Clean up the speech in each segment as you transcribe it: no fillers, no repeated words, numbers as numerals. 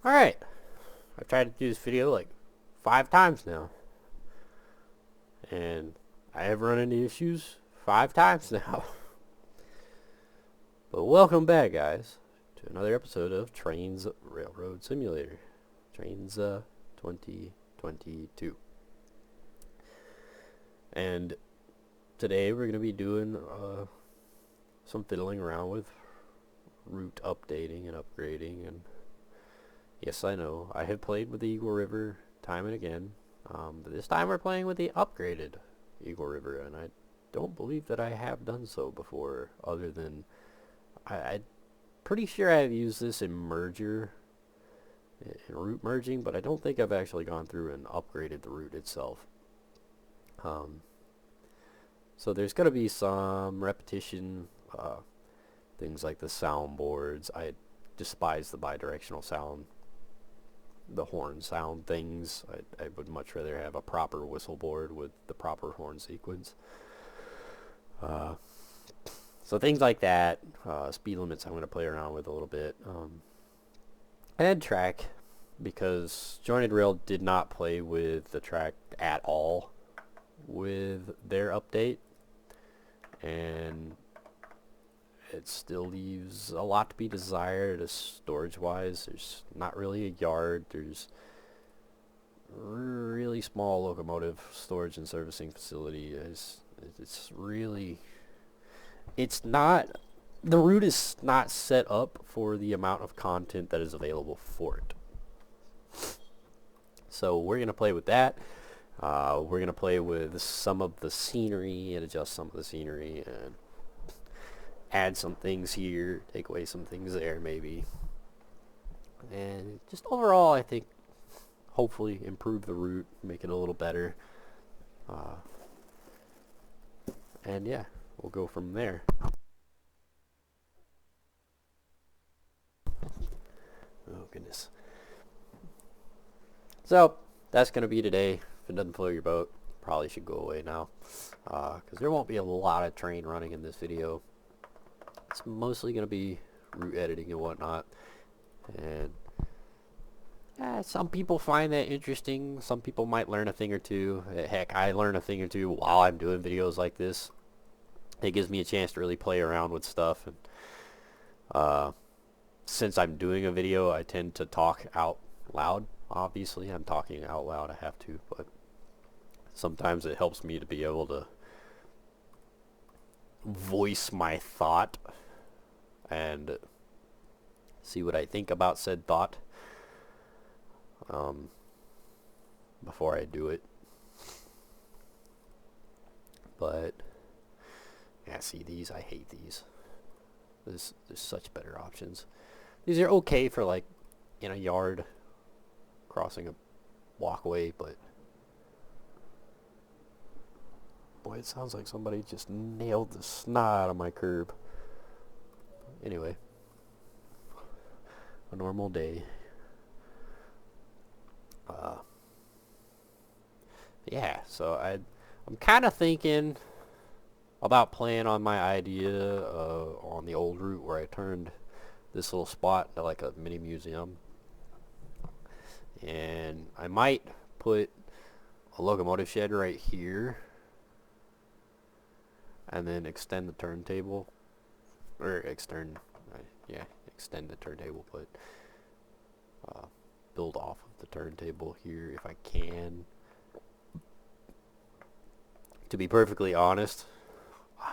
Alright, I've tried to do this video like 5 times now, and I have run into issues 5 times now. But welcome back, guys, to another episode of Trainz Railroad Simulator. Trainz 2022. And today we're going to be doing some fiddling around with route updating and upgrading. And yes, I know, I have played with the Eagle River time and again, but this time we're playing with the upgraded Eagle River, and I don't believe that I have done so before, other than I'm pretty sure I've used this in merger, in route merging, but I don't think I've actually gone through and upgraded the route itself. So there's going to be some repetition, things like the soundboards. I despise the bidirectional sound, the horn sound things. I would much rather have a proper whistle board with the proper horn sequence. So things like that. Speed limits I'm going to play around with a little bit. And track, because Jointed Rail did not play with the track at all with their update, and it still leaves a lot to be desired as storage wise. There's not really a yard. There's really small locomotive storage and servicing facility. It's not, the route is not set up for the amount of content that is available for it. So we're going to play with that. We're going to play with some of the scenery and adjust some of the scenery and add some things here, take away some things there maybe. And just overall, I think, hopefully improve the route, make it a little better. And yeah, we'll go from there. Oh goodness. So that's gonna be today. If it doesn't float your boat, probably should go away now, because there won't be a lot of train running in this video. It's mostly gonna be route editing and whatnot, and some people find that interesting. Some people might learn a thing or two. Heck, I learn a thing or two while I'm doing videos like this. It gives me a chance to really play around with stuff, and since I'm doing a video, I tend to talk out loud. Obviously, I'm talking out loud, I have to, but sometimes it helps me to be able to voice my thought and see what I think about said thought before I do it. But yeah, see, these, I hate these. There's such better options. These are okay for like in a yard, crossing a walkway, but boy, it sounds like somebody just nailed the snot out of my curb. Anyway, a normal day. Yeah, so I'm kind of thinking about playing on my idea on the old route where I turned this little spot into like a mini museum, and I might put a locomotive shed right here and then extend the turntable, or extend the turntable, but build off of the turntable here if I can. To be perfectly honest,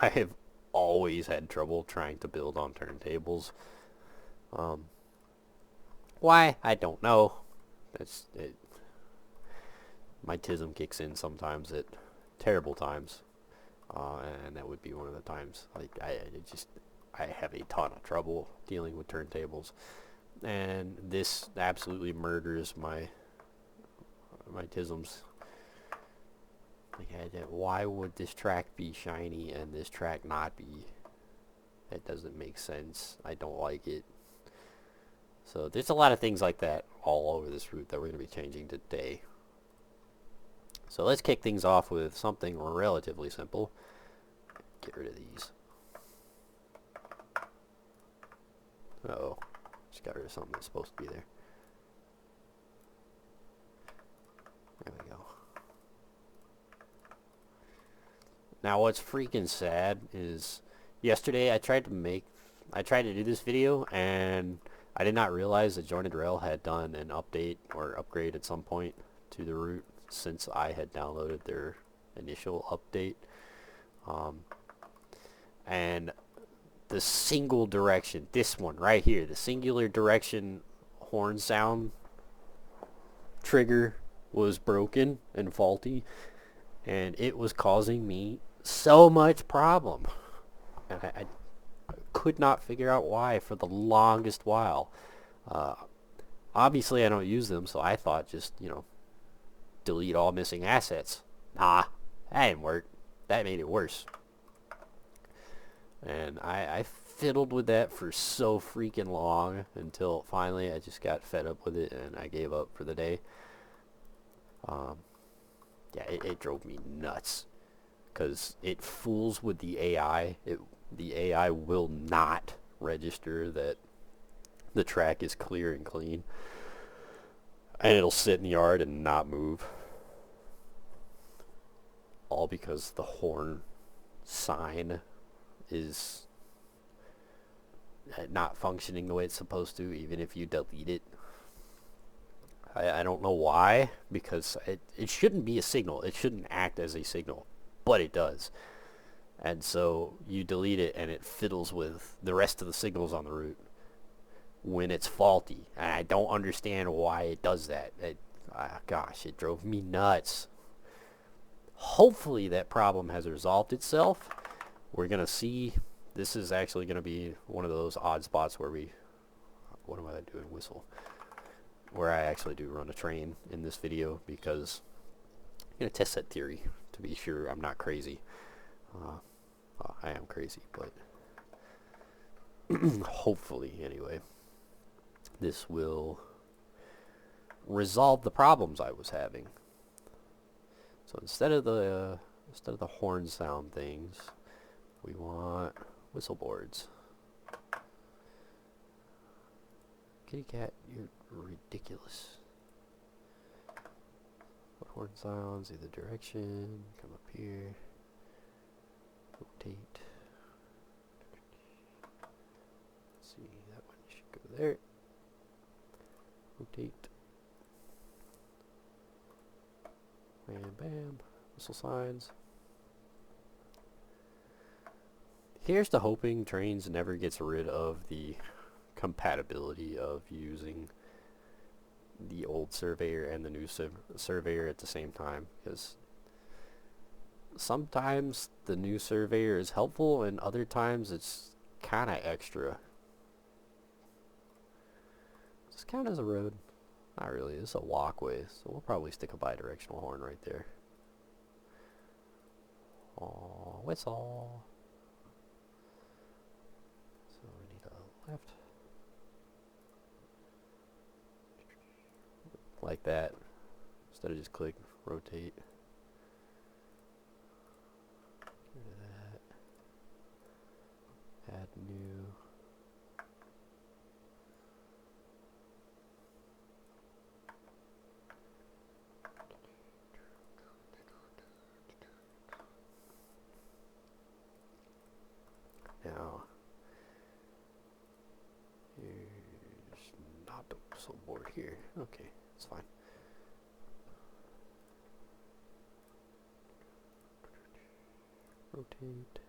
I have always had trouble trying to build on turntables. Why? I don't know. My tism kicks in sometimes at terrible times, and that would be one of the times. Like I have a ton of trouble dealing with turntables, and this absolutely murders my tisms. Like, why would this track be shiny and this track not be? That doesn't make sense. I don't like it. So there's a lot of things like that all over this route that we're going to be changing today. So let's kick things off with something relatively simple. Get rid of these. Uh-oh. Just got rid of something that's supposed to be there. Now what's freaking sad is yesterday I tried to do this video, and I did not realize that Jointed Rail had done an update or upgrade at some point to the route since I had downloaded their initial update. And the single direction, this one right here, the singular direction horn sound trigger was broken and faulty, and it was causing me so much problem. And I could not figure out why for the longest while. Obviously I don't use them, so I thought just, delete all missing assets. Nah, that didn't work. That made it worse. And I fiddled with that for so freaking long until finally I just got fed up with it and I gave up for the day. Yeah, it drove me nuts because it fools with the AI. The AI will not register that the track is clear and clean, and it'll sit in the yard and not move, all because the horn sign is not functioning the way it's supposed to, even if you delete it. I don't know why, because it shouldn't be a signal. It shouldn't act as a signal, but it does. And so you delete it and it fiddles with the rest of the signals on the route when it's faulty. And I don't understand why it does that. Gosh, it drove me nuts. Hopefully that problem has resolved itself. We're going to see. This is actually going to be one of those odd spots where what am I doing? Whistle. Where I actually do run a train in this video, because I'm going to test that theory to be sure I'm not crazy. I am crazy, but hopefully, anyway, this will resolve the problems I was having. So instead of the horn sound things, we want whistle boards. Kitty cat, you're ridiculous. What horn sounds? Either direction. Come up here. Rotate. Let's see, that one should go there. Rotate. Bam, bam. Whistle signs. Here's to hoping Trainz never gets rid of the compatibility of using the old Surveyor and the new Surveyor at the same time, because sometimes the new Surveyor is helpful and other times it's kind of extra. Does this count as a road? Not really. It's a walkway, so we'll probably stick a bidirectional horn right there. Oh, whistle. So we need a left. Like that, instead of just click rotate. Get rid of that. Add new. Now here's not the whistle board here. Okay. It's fine. Rotate.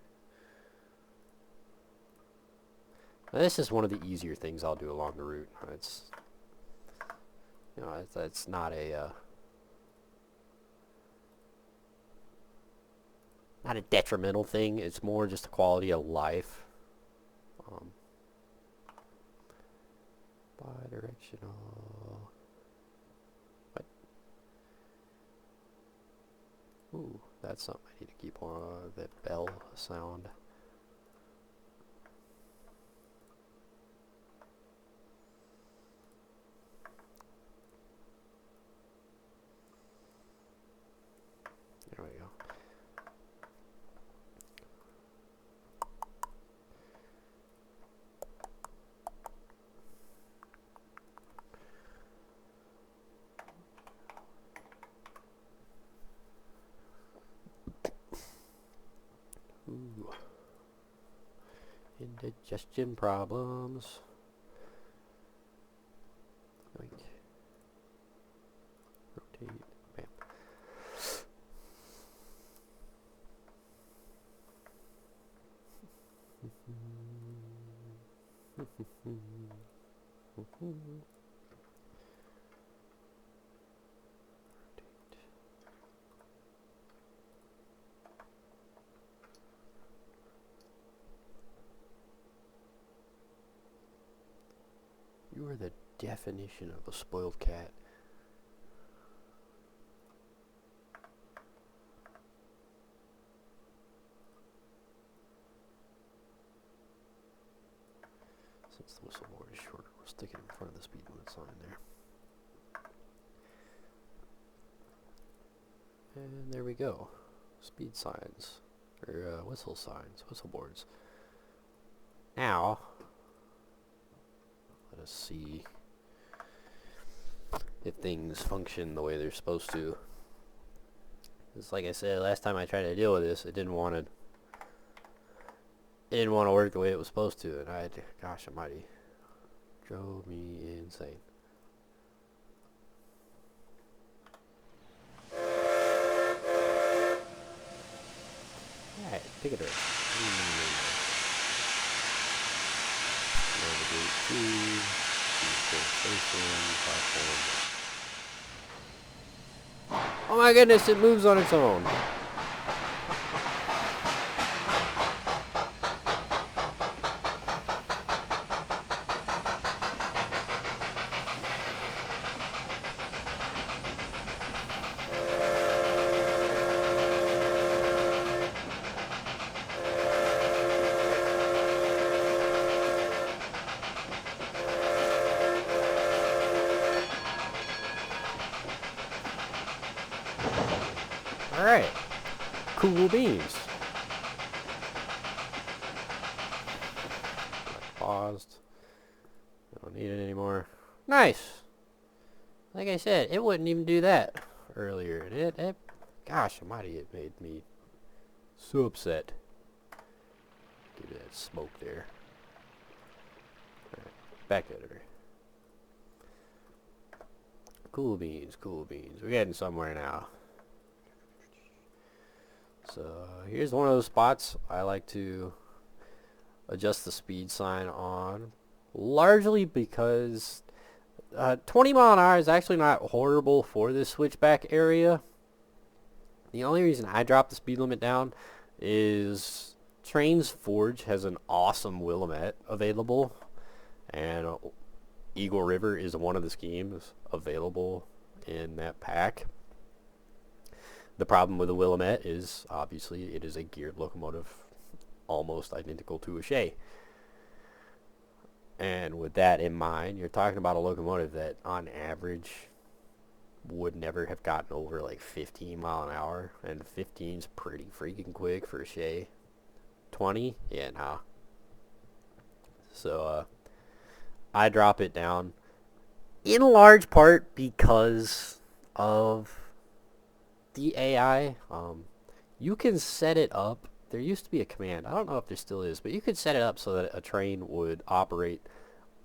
Now, this is one of the easier things I'll do along the route. It's not a not a detrimental thing. It's more just a quality of life. Bidirectional. What? Ooh, that's something I need to keep on. That bell sound. There we go. Digestion problems. Like, rotate. Bam. You are the definition of a spoiled cat. Since the whistle board is shorter, we'll stick it in front of the speed limit sign there. And there we go. Speed signs, or whistle signs, whistle boards. Now, let us see if things function the way they're supposed to. It's like I said, last time I tried to deal with this, it didn't want to work the way it was supposed to, and gosh almighty, drove me insane. Alright, pick it up. Navigate to station, platform. Oh my goodness, it moves on its own. Alright. Cool beans. Paused. Don't need it anymore. Nice! Like I said, it wouldn't even do that earlier. Gosh almighty, it made me so upset. Give it that smoke there. Alright, back editor. Cool beans, cool beans. We're getting somewhere now. So here's one of those spots I like to adjust the speed sign on, largely because 20 mile an hour is actually not horrible for this switchback area. The only reason I dropped the speed limit down is Trainz Forge has an awesome Willamette available, and Eagle River is one of the schemes available in that pack. The problem with the Willamette is, obviously, it is a geared locomotive almost identical to a Shay. And with that in mind, you're talking about a locomotive that, on average, would never have gotten over like 15 mile an hour. And 15's pretty freaking quick for a Shay. 20? Yeah, nah. So, I drop it down in large part because of the AI. You can set it up. There used to be a command, I don't know if there still is, but you could set it up so that a train would operate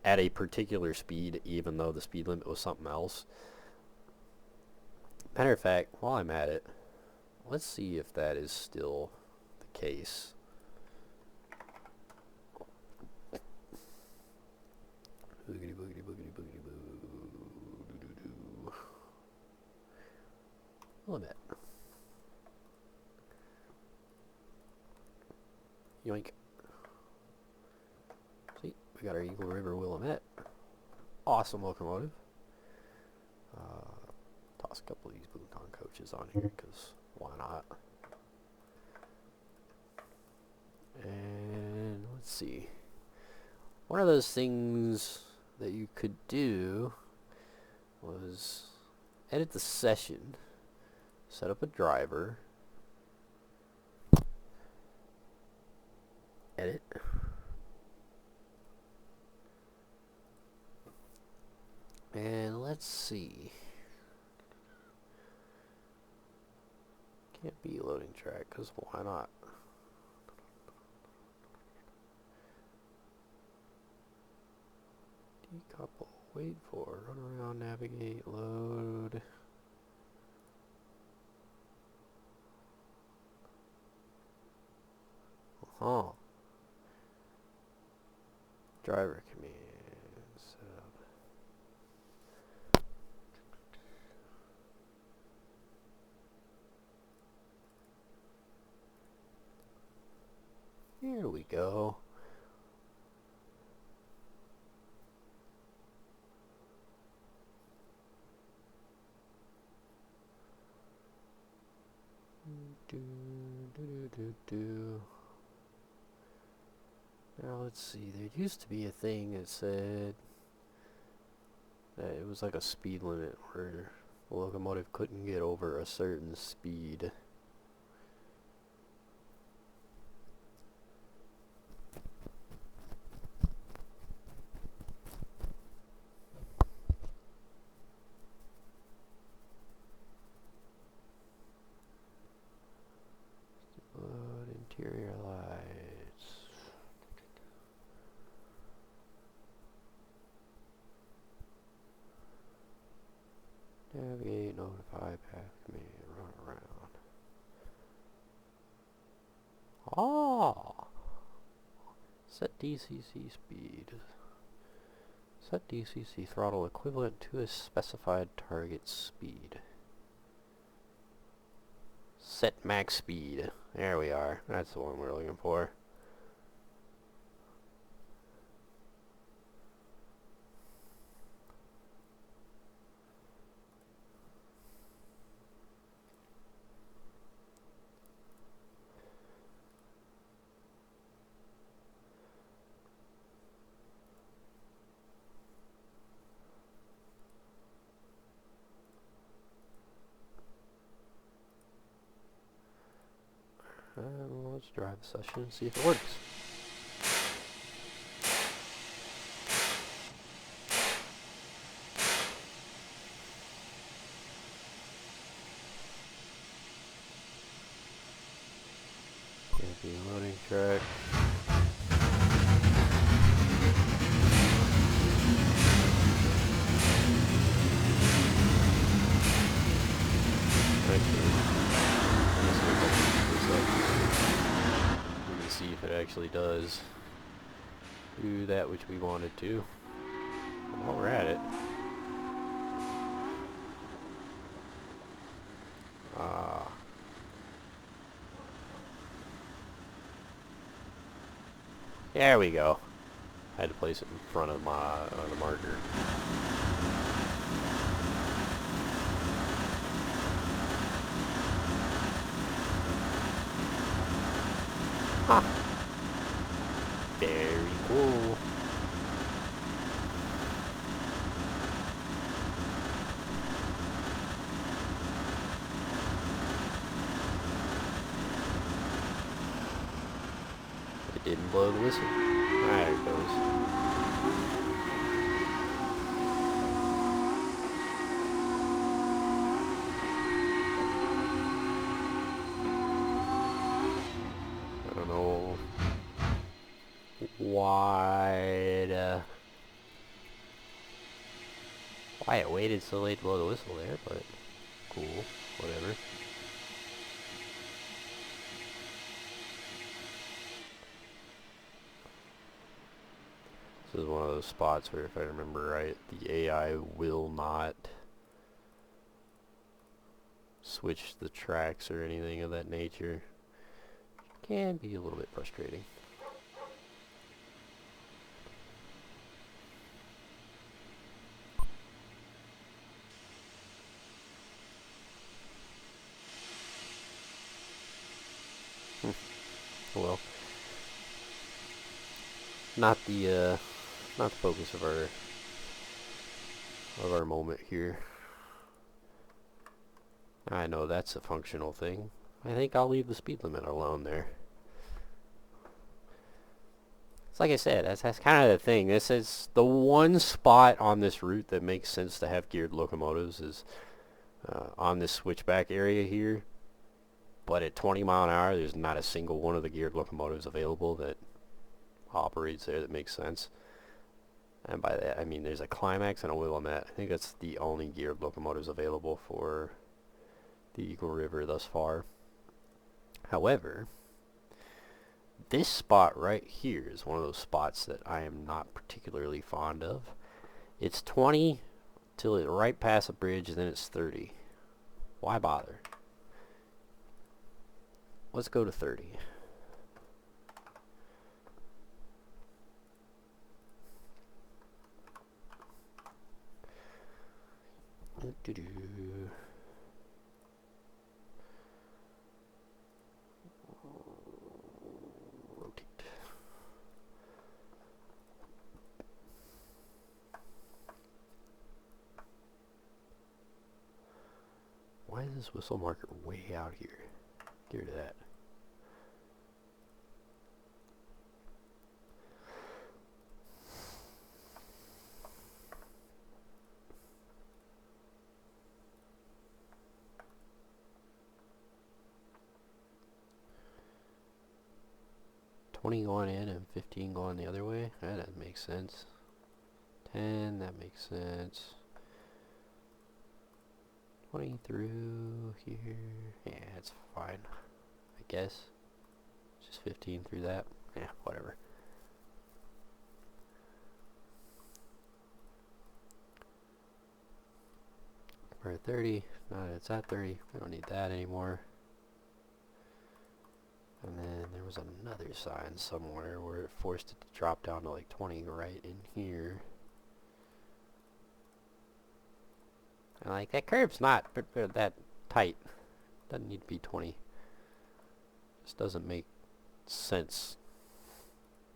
at a particular speed even though the speed limit was something else. Matter of fact, while I'm at it, let's see if that is still the case. Boogity boogity boogity boogity boo. Limit. Yoink. See, we got our Eagle River Willamette. Awesome locomotive. Toss a couple of these Bhutan coaches on here, because why not? And let's see. One of those things that you could do was edit the session, set up a driver, edit, and let's see. Can't be loading track, because why not? Decouple, wait for, run around, navigate, load. Huh. Driver commands. Here we go. Now let's see, there used to be a thing that said that it was like a speed limit where the locomotive couldn't get over a certain speed. Load interior lights. Navigate, notify, path command, run around. Ah! Set DCC speed. Set DCC throttle equivalent to a specified target speed. Set max speed. There we are. That's the one we're looking for. Let's drive the session and see if it works. Can't be loading track. See if it actually does do that which we wanted to. While we're at it, there we go. I had to place it in front of my the marker. Huh. Very cool. It didn't blow the whistle. There it goes. I don't know why it waited so late to blow the whistle there, but cool, whatever. This is one of those spots where, if I remember right, the AI will not switch the tracks or anything of that nature. Can be a little bit frustrating. Well, not the focus of our moment here. I know that's a functional thing. I think I'll leave the speed limit alone there. It's like I said, that's kind of the thing. This is the one spot on this route that makes sense to have geared locomotives is on this switchback area here. But at 20 mile an hour, there's not a single one of the geared locomotives available that operates there that makes sense. And by that I mean there's a climax and a Willamette. I think that's the only geared locomotives available for the Eagle River thus far. However, this spot right here is one of those spots that I am not particularly fond of. It's 20 till it right past a bridge, and then it's 30. Why bother? Let's go to 30. Rotate. Why is this whistle marker way out here? Get rid of that. Going in and 15 going the other way. That doesn't make sense. 10, that makes sense. 20 through here. Yeah, it's fine. I guess. Just 15 through that. Yeah, whatever. We're at 30. Now that it's at 30, we don't need that anymore. And then there was another sign somewhere where it forced it to drop down to like 20 right in here. And like, that curve's not that tight. Doesn't need to be 20. Just doesn't make sense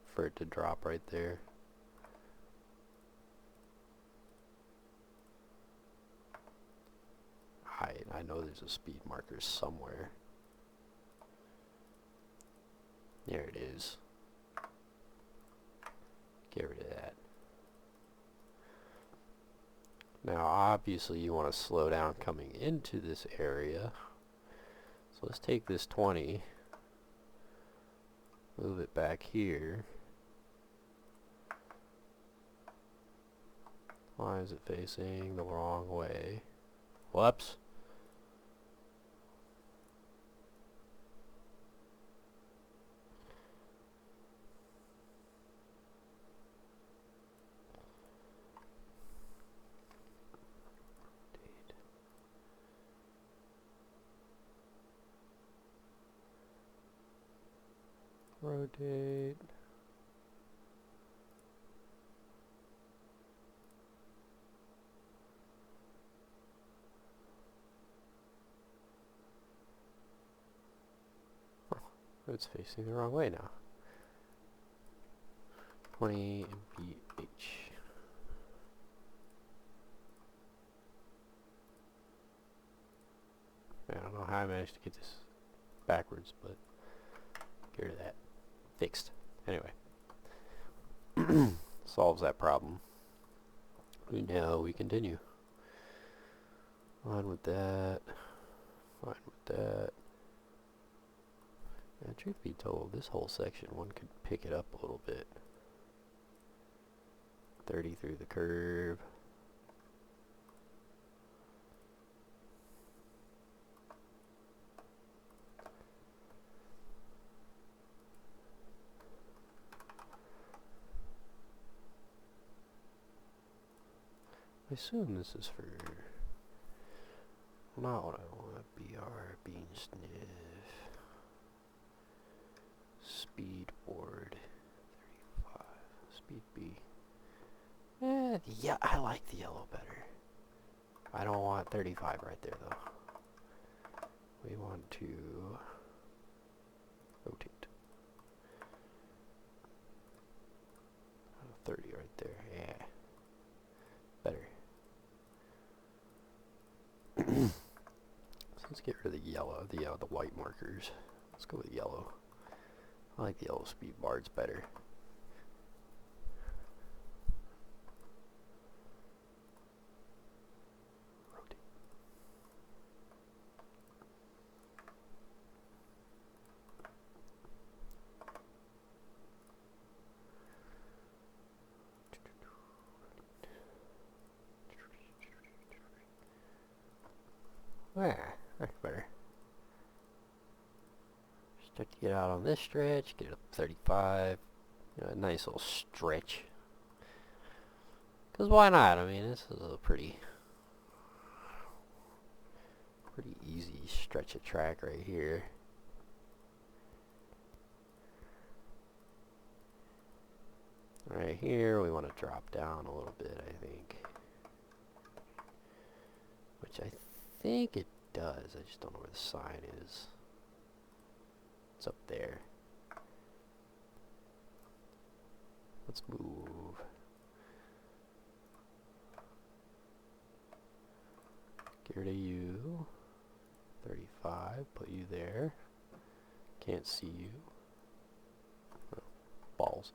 for it to drop right there. I know there's a speed marker somewhere. There it is. Get rid of that. Now obviously you want to slow down coming into this area. So let's take this 20, move it back here. Why is it facing the wrong way? Whoops. Rotate. Oh, it's facing the wrong way now. 20 mph. I don't know how I managed to get this backwards, but get rid of that. Fixed. Anyway. Solves that problem. Now we continue. Fine with that. Fine with that. Now, truth be told, this whole section, one could pick it up a little bit. 30 through the curve. I assume this is for not what I want. BR, bean sniff, speed board, 35, speed B. Yeah, I like the yellow better. I don't want 35 right there though. We want to rotate. 30 right there. Yeah, better. So let's get rid of the yellow, the white markers. Let's go with yellow. I like the yellow speed bars better. Rotate. Yeah, that's better. Start to get out on this stretch, get it up to 35. You know, a nice little stretch. Because why not? I mean, this is a pretty easy stretch of track right here. Right here, we want to drop down a little bit, I think. Which I think it does. I just don't know where the sign is. It's up there. Let's move. Get rid of you. 35. Put you there. Can't see you. Oh, balls.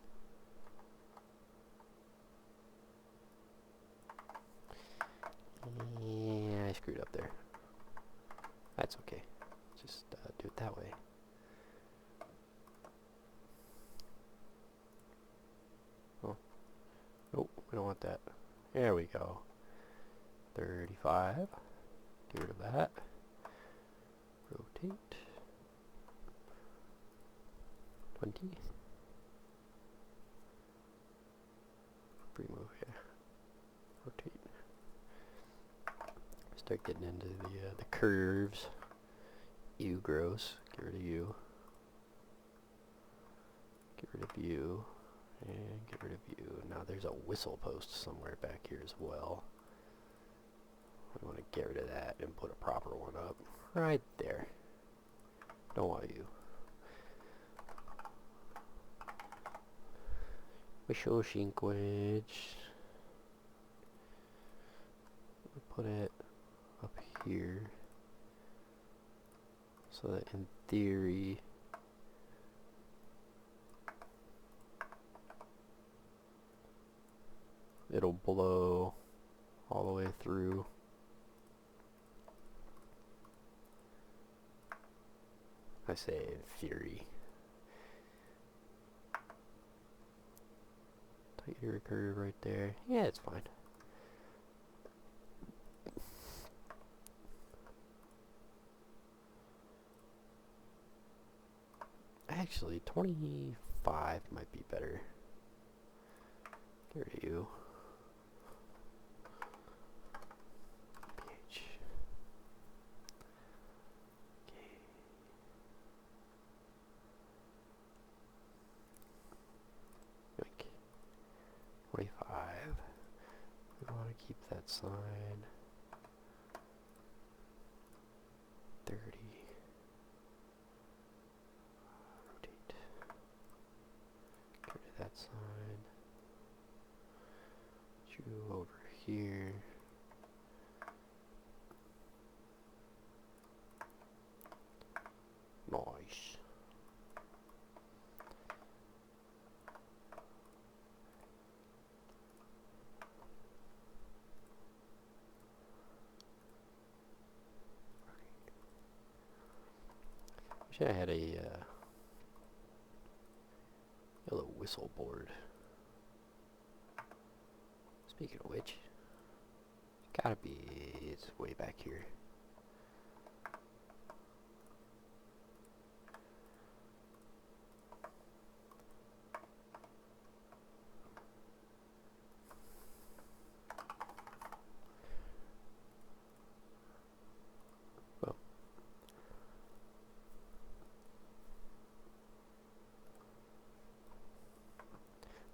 Yeah, I screwed up there. That's okay. Just do it that way. Oh. Nope, we don't want that. There we go. 35. Get rid of that. Rotate. 20. Remove, yeah. Rotate. Start getting into the curves. You gross. Get rid of you. Get rid of you. And get rid of you. Now there's a whistle post somewhere back here as well. We want to get rid of that and put a proper one up. Right there. Don't want you. Whistle shinkwich. Put it up here. So that in theory it'll blow all the way through. I say in theory. Tight your curve right there. Yeah, it's fine. Actually, 25 might be better. Get rid of you. pH. Okay. 25. We want to keep that sign. 30. Rotate. Get rid of that sign. Put you over here. Nice. Wish I had a little whistle board. Speaking of which, gotta be, it's way back here. Well,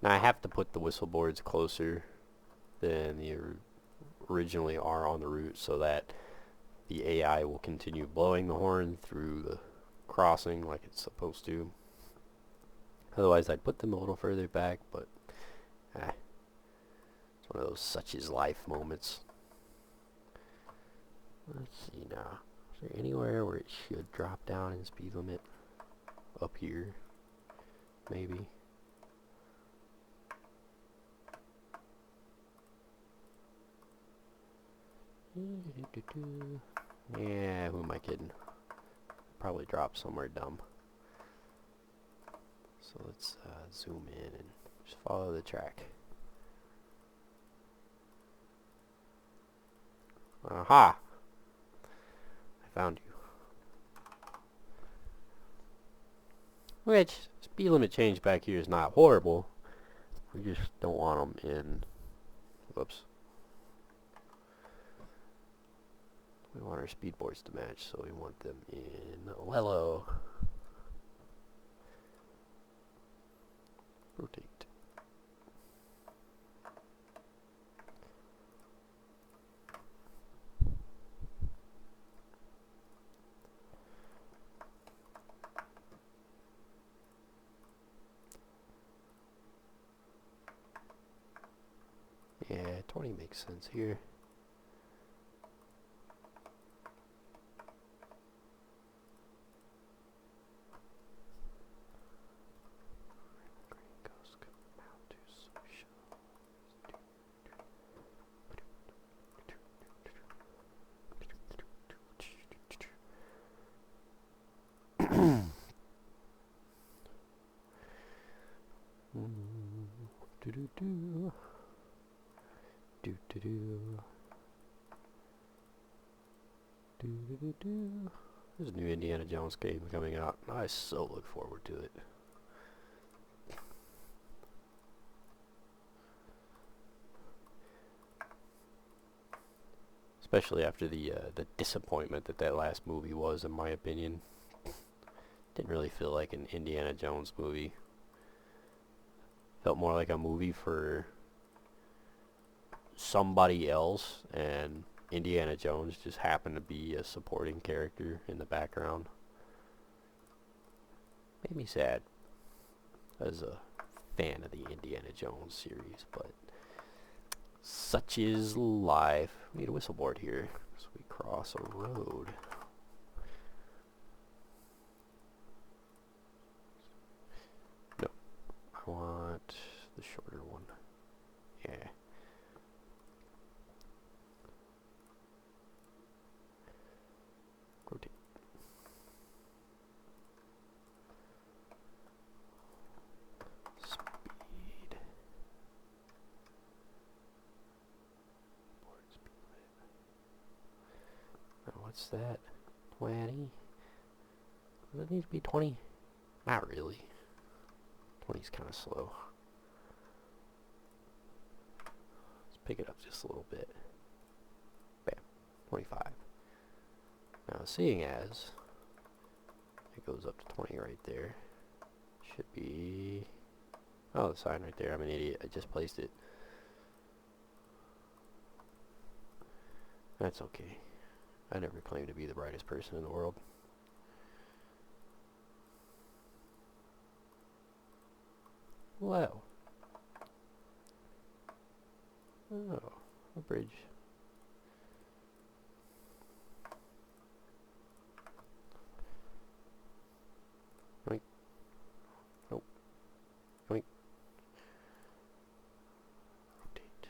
now I have to put the whistle boards closer than they originally are on the route so that the AI will continue blowing the horn through the crossing like it's supposed to. Otherwise I'd put them a little further back, but it's one of those such is life moments. Let's see now. Is there anywhere where it should drop down in speed limit? Up here, maybe. Yeah, who am I kidding? Probably drop somewhere dumb. So let's zoom in and just follow the track. Aha! found you. Which, speed limit change back here is not horrible. We just don't want them in... Whoops. We want our speed boards to match, so we want them in yellow. Rotate. Yeah, 20 makes sense here. There's a new Indiana Jones game coming out. I so look forward to it. Especially after the disappointment that last movie was, in my opinion. Didn't really feel like an Indiana Jones movie. Felt more like a movie for somebody else, and Indiana Jones just happened to be a supporting character in the background. Made me sad as a fan of the Indiana Jones series, but such is life. We need a whistle board here, so we cross a road. No, I want the shorter one. Yeah. Rotate. Speed. Board speed limit. Now what's that? 20? Does it need to be 20? Not really. 20 is kind of slow. Let's pick it up just a little bit. Bam. 25. Now, seeing as it goes up to 20 right there, should be... Oh, the sign right there. I'm an idiot. I just placed it. That's okay. I never claimed to be the brightest person in the world. Wow. Oh, a bridge. Yoink. Nope. Yoink. Rotate.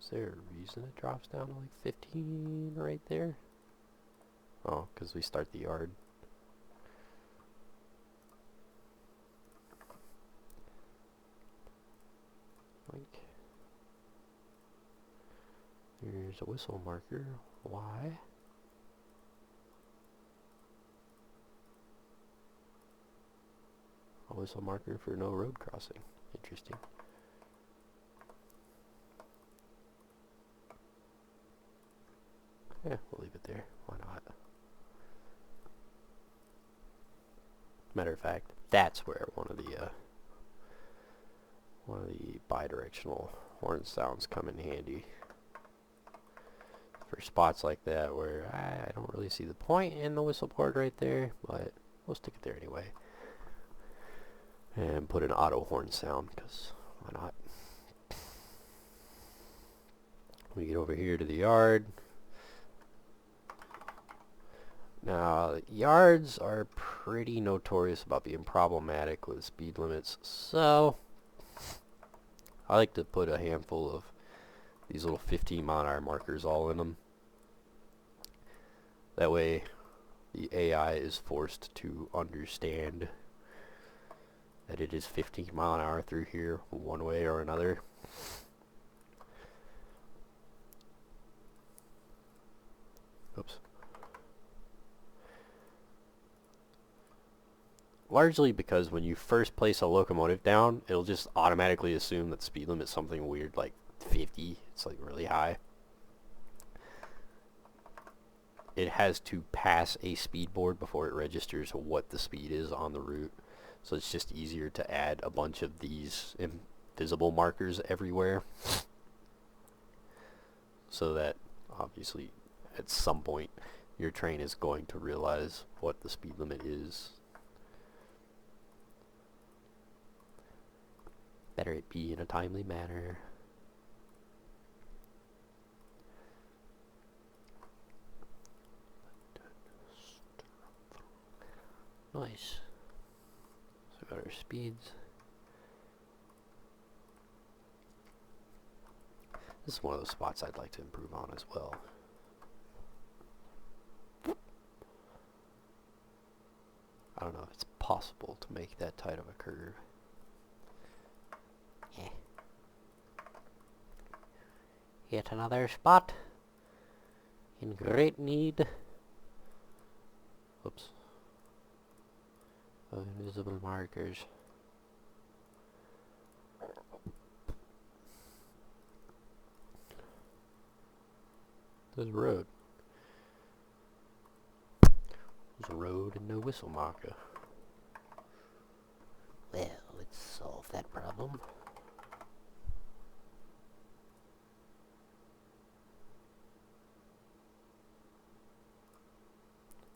Is there a reason it drops down to like 15 right there? Oh, because we start the yard. There's a whistle marker. Why? A whistle marker for no road crossing. Interesting. Yeah, we'll leave it there. Why not? Matter of fact, that's where one of the bi-directional horn sounds come in handy. For spots like that where I don't really see the point in the whistle board right there, but we'll stick it there anyway. And put an auto horn sound, because why not? We get over here to the yard. Now, yards are pretty notorious about being problematic with speed limits, so I like to put a handful of these little 15-mile-an-hour markers all in them. That way the AI is forced to understand that it is 15 mile an hour through here one way or another. Oops. largely because when you first place a locomotive down, it'll just automatically assume that the speed limit's something weird like 50. It's like really high. It has to pass a speed board before it registers what the speed is on the route. So it's just easier to add a bunch of these invisible markers everywhere. So that obviously at some point your train is going to realize what the speed limit is. Better it be in a timely manner. Nice. So we got our speeds. This is one of those spots I'd like to improve on as well. I don't know if it's possible to make that tight of a curve. Yeah. Yet another spot in great need. Oops. Of invisible markers. There's a road. There's a road and no whistle marker. Well, let's solve that problem.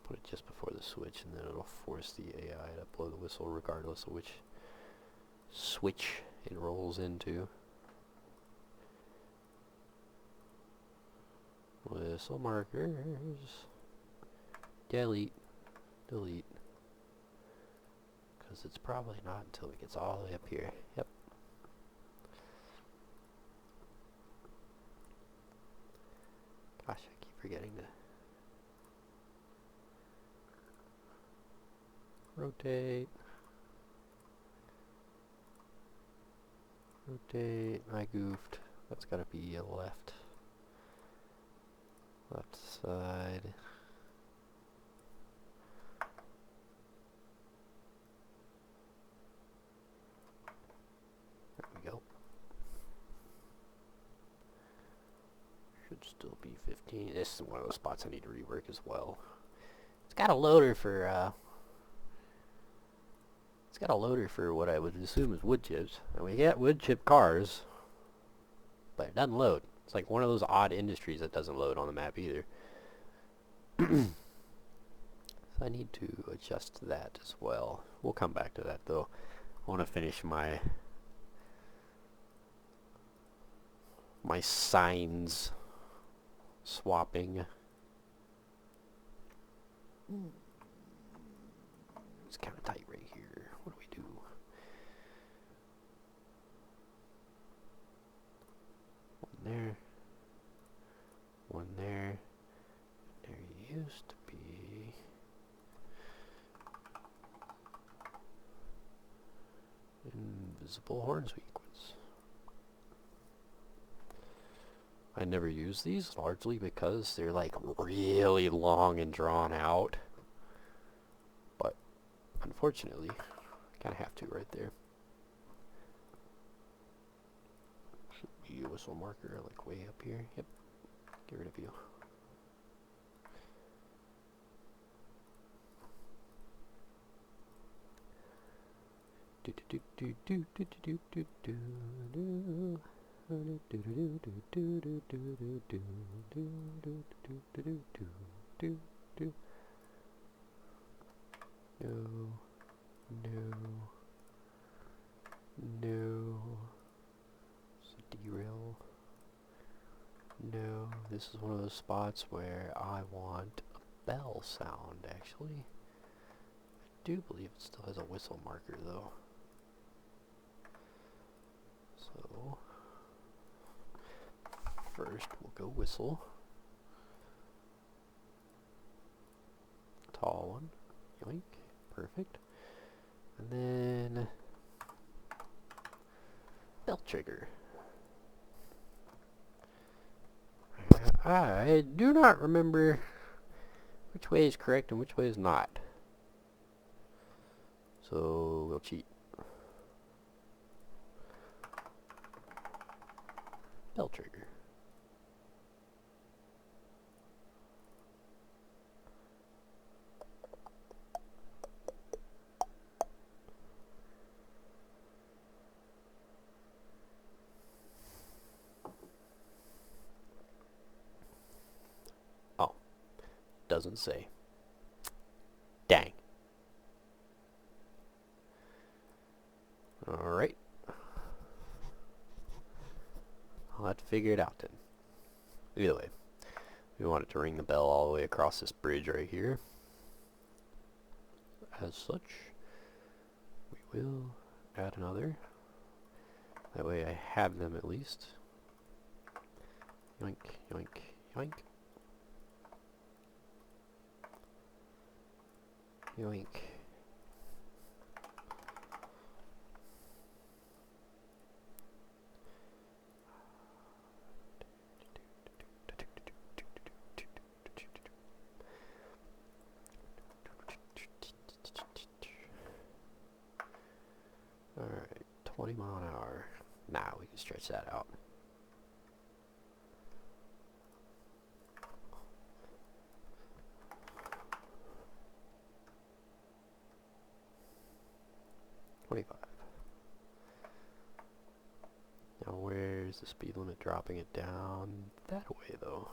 Put it just before the switch, and then it'll force the AI to blow the whistle regardless of which switch it rolls into. Whistle markers. Delete. Delete. Because it's probably not until it gets all the way up here. Yep. Gosh, I keep forgetting to rotate. Rotate. I goofed. That's gotta be a left. Left side. There we go. Should still be 15. This is one of those spots I need to rework as well. It's got a loader for it's got a loader for what I would assume is wood chips. And we get wood chip cars, but it doesn't load. It's like one of those odd industries that doesn't load on the map either. So I need to adjust that as well. We'll come back to that though. I want to finish my signs swapping. It's kind of tight right here. What do we do? One there. One there. There used to be invisible horn sequence. I never use these, largely because they're like really long and drawn out. But unfortunately, I kind of have to right there. Should be a whistle marker like way up here. Yep. Get rid of you. No. It's a derail. No, this is one of those spots where I want a bell sound, actually. I do believe it still has a whistle marker, though. So, first we'll go whistle. Tall one. Yoink. Perfect. And then bell trigger. I do not remember which way is correct and which way is not. So we'll cheat. Bell trigger. Oh, doesn't say. Dang. Alright. I'll have to figure it out then. Either way, we want it to ring the bell all the way across this bridge right here. As such, we will add another. That way I have them at least. Yoink, yoink, yoink. Yoink. Alright, 20 mile an hour. Now we can stretch that out. Now where's the speed limit dropping it down? That way though.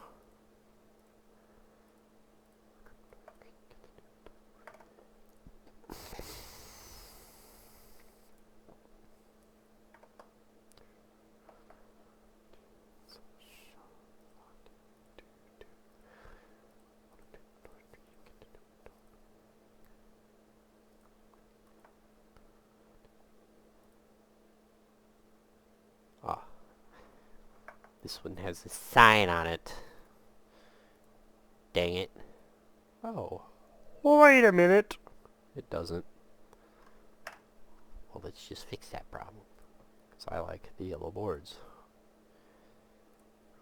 Ah, this one has a sign on it. Dang it. Oh, wait a minute. It doesn't. Well, let's just fix that problem. Because I like the yellow boards.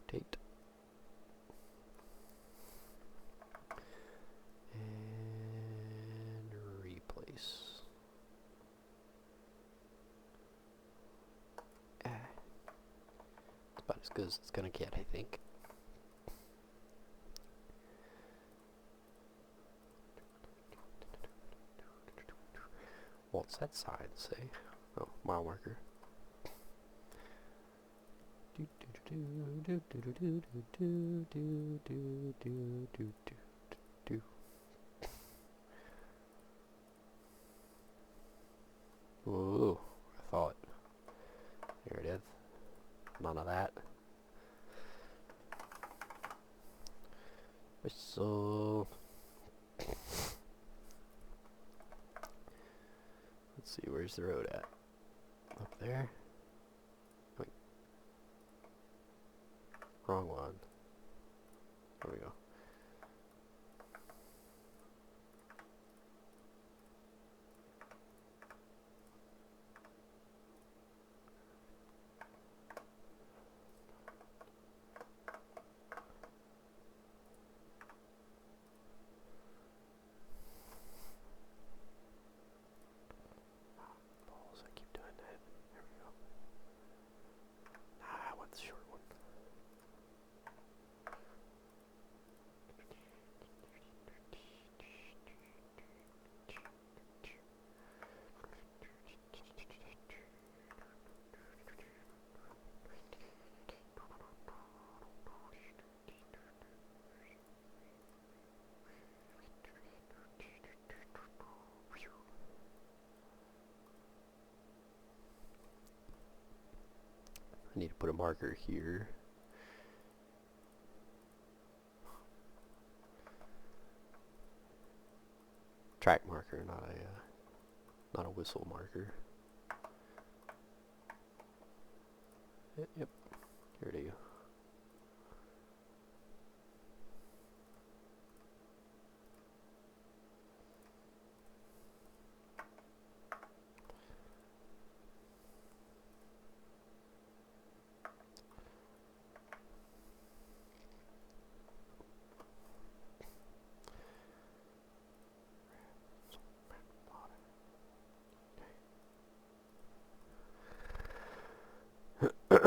Rotate. And replace. It's about as good as it's gonna get, I think. What's that sign say? Oh, mile marker. Ooh, I thought. Here it is. None of that. Whistle. Let's see, where's the road at? Up there? Wait. Wrong one. There we go. I keep doing that. There we go. I want the short one. I need to put a marker here. Track marker, not a whistle marker. Yep. Here it is.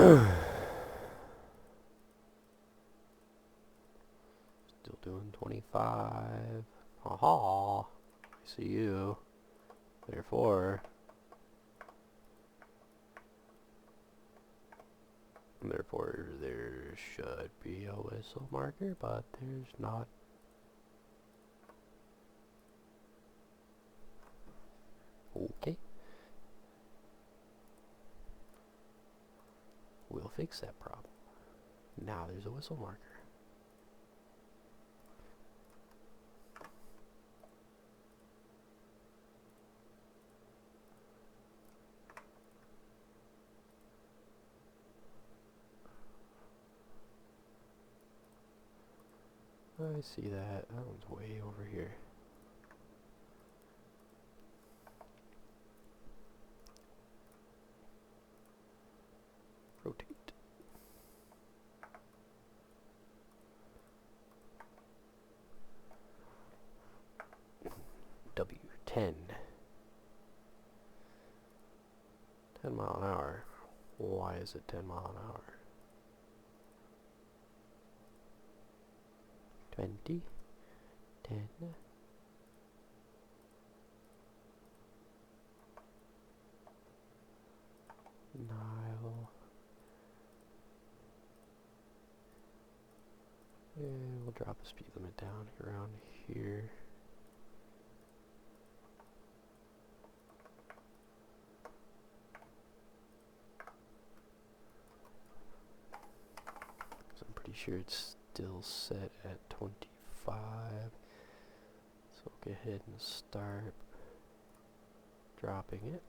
Still doing 25. Aha! I see you. Therefore, there should be a whistle marker, but there's not. Okay. We'll fix that problem. Now there's a whistle marker. I see that. That one's way over here. Rotate. W10. 10 mile an hour. Why is it 10 mile an hour? 20. 10. Nile. And we'll drop the speed limit down around here. So I'm pretty sure it's still set at 25. So we'll go ahead and start dropping it.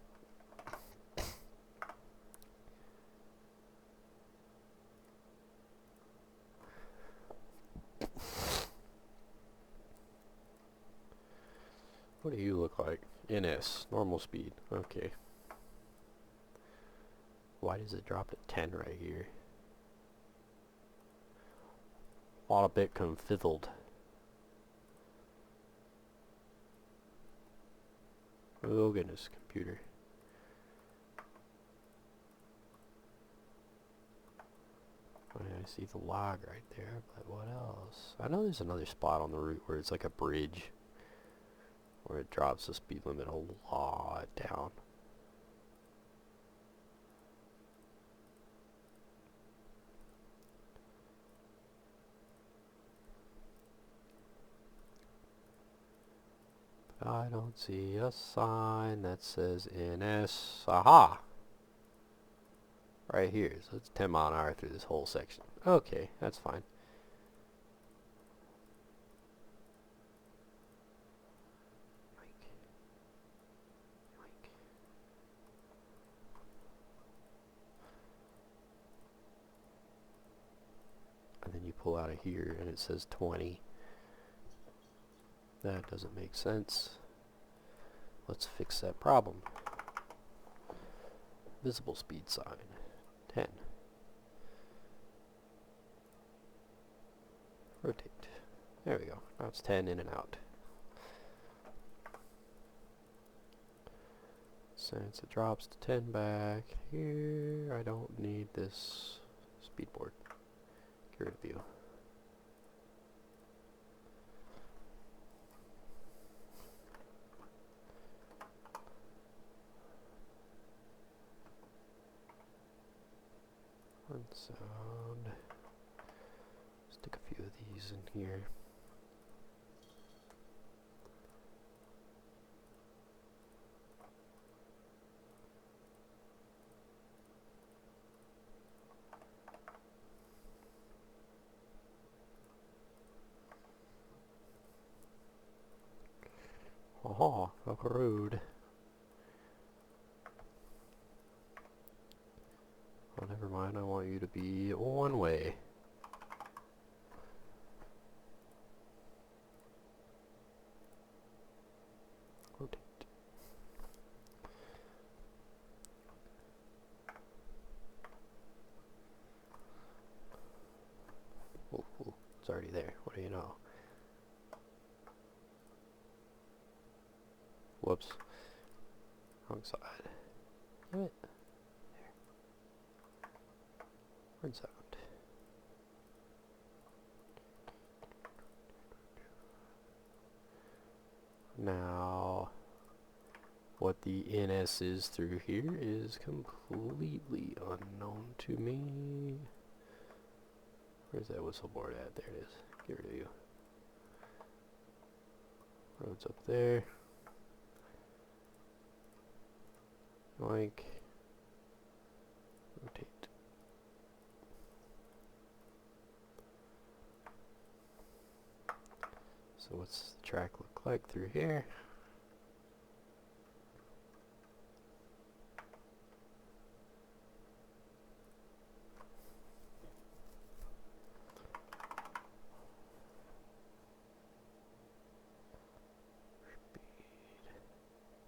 What do you look like? NS, normal speed. Okay. Why does it drop to 10 right here? A bit confiddled. Oh goodness, computer. I see the log right there, but what else? I know there's another spot on the route where it's like a bridge, where it drops the speed limit a lot down. But I don't see a sign that says NS. Aha! Right here, so it's 10 mile an hour through this whole section. Okay, that's fine. And then you pull out of here and it says 20. That doesn't make sense. Let's fix that problem. Visible speed sign. 10. Rotate. There we go. Now it's 10 in and out. Since it drops to 10 back here, I don't need this speed board. Get rid of you. One sound. Stick a few of these in here. Aha, up a road. Oh, never mind, I want you to be one way. Rotate. Oh, oh, it's already there. What do you know? Whoops. Wrong side. Damn it. There. Horn sound. Now, what the NS is through here is completely unknown to me. Where's that whistle board at? There it is. Get rid of you. Road's up there. Yoink. Rotate. So what's the track look like through here?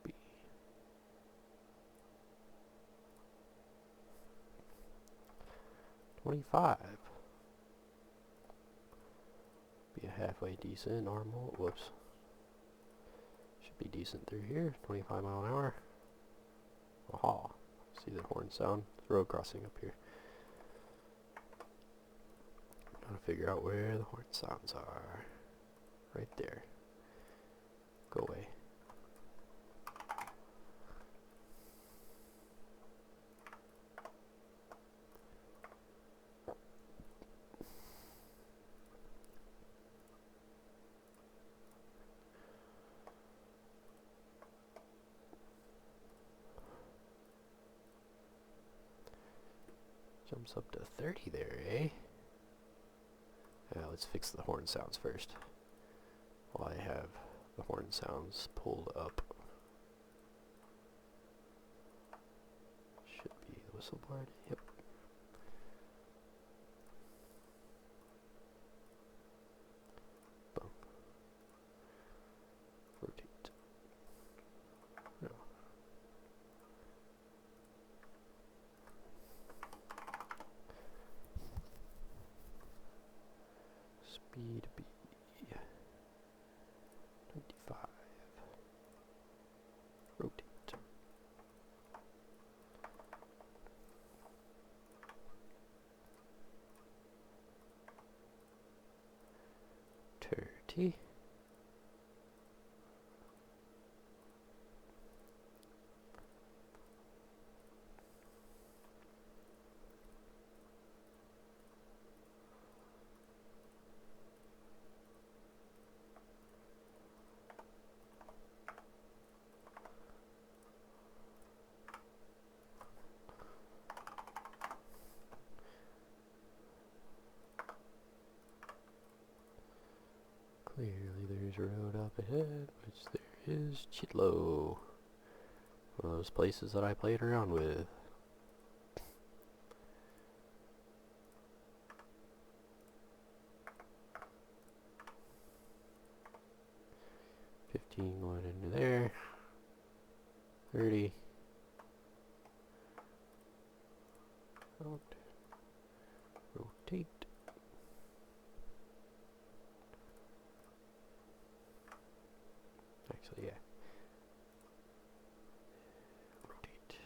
Speed B. 25. Be a halfway decent normal. Whoops. Should be decent through here. 25 mile an hour. Aha. See the horn sound? Road crossing up here. Gotta figure out where the horn sounds are. Right there. Go away. Jumps up to 30 there, eh? Let's fix the horn sounds first. While I have the horn sounds pulled up. Should be the whistle board. Yep. Boom. Rotate. No. Speed B. 25. Rotate. Thirty. Clearly there's a road up ahead, which there is. Chitlow. One of those places that I played around with. Going into there. 30. Out. Rotate. Actually, yeah. Rotate.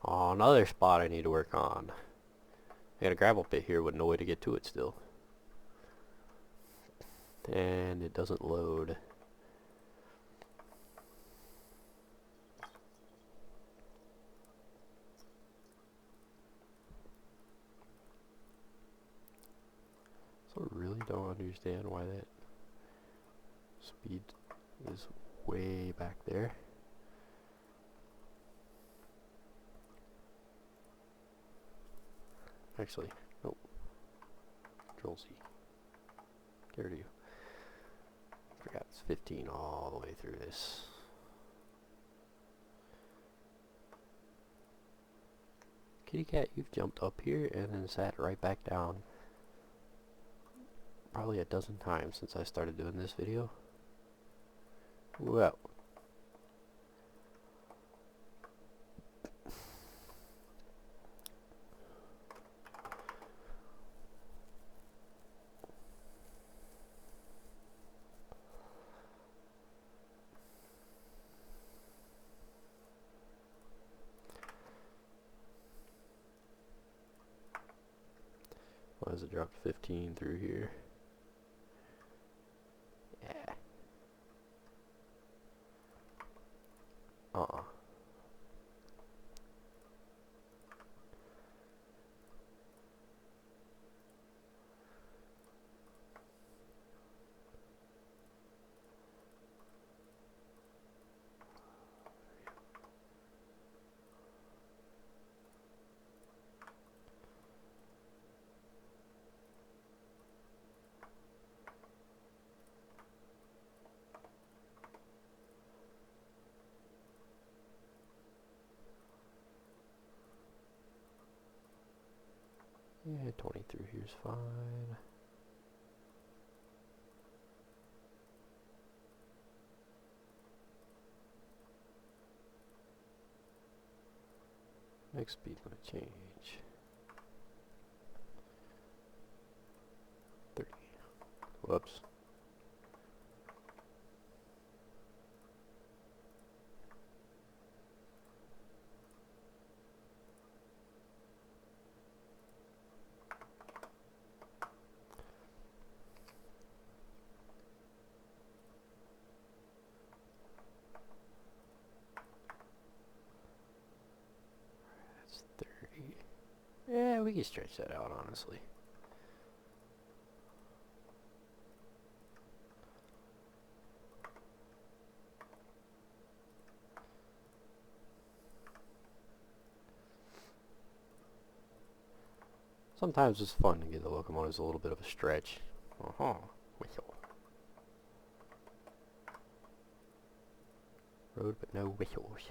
Oh, another spot I need to work on. I got a gravel pit here with no way to get to it still. And it doesn't load. So I really don't understand why that speed is way back there. Actually, nope. Control Z. Get rid of you. Forgot it's 15 all the way through this. kitty cat, you've jumped up here and then sat right back down. Probably a dozen times since I started doing this video. Well. Why does it drop 15 through here? Yeah. Yeah, 20 through here's fine. Next speed limit change. 30. Whoops. That's 30. Yeah, we can stretch that out, honestly. Sometimes it's fun to give the locomotives a little bit of a stretch. Whistle. Road but no whistles.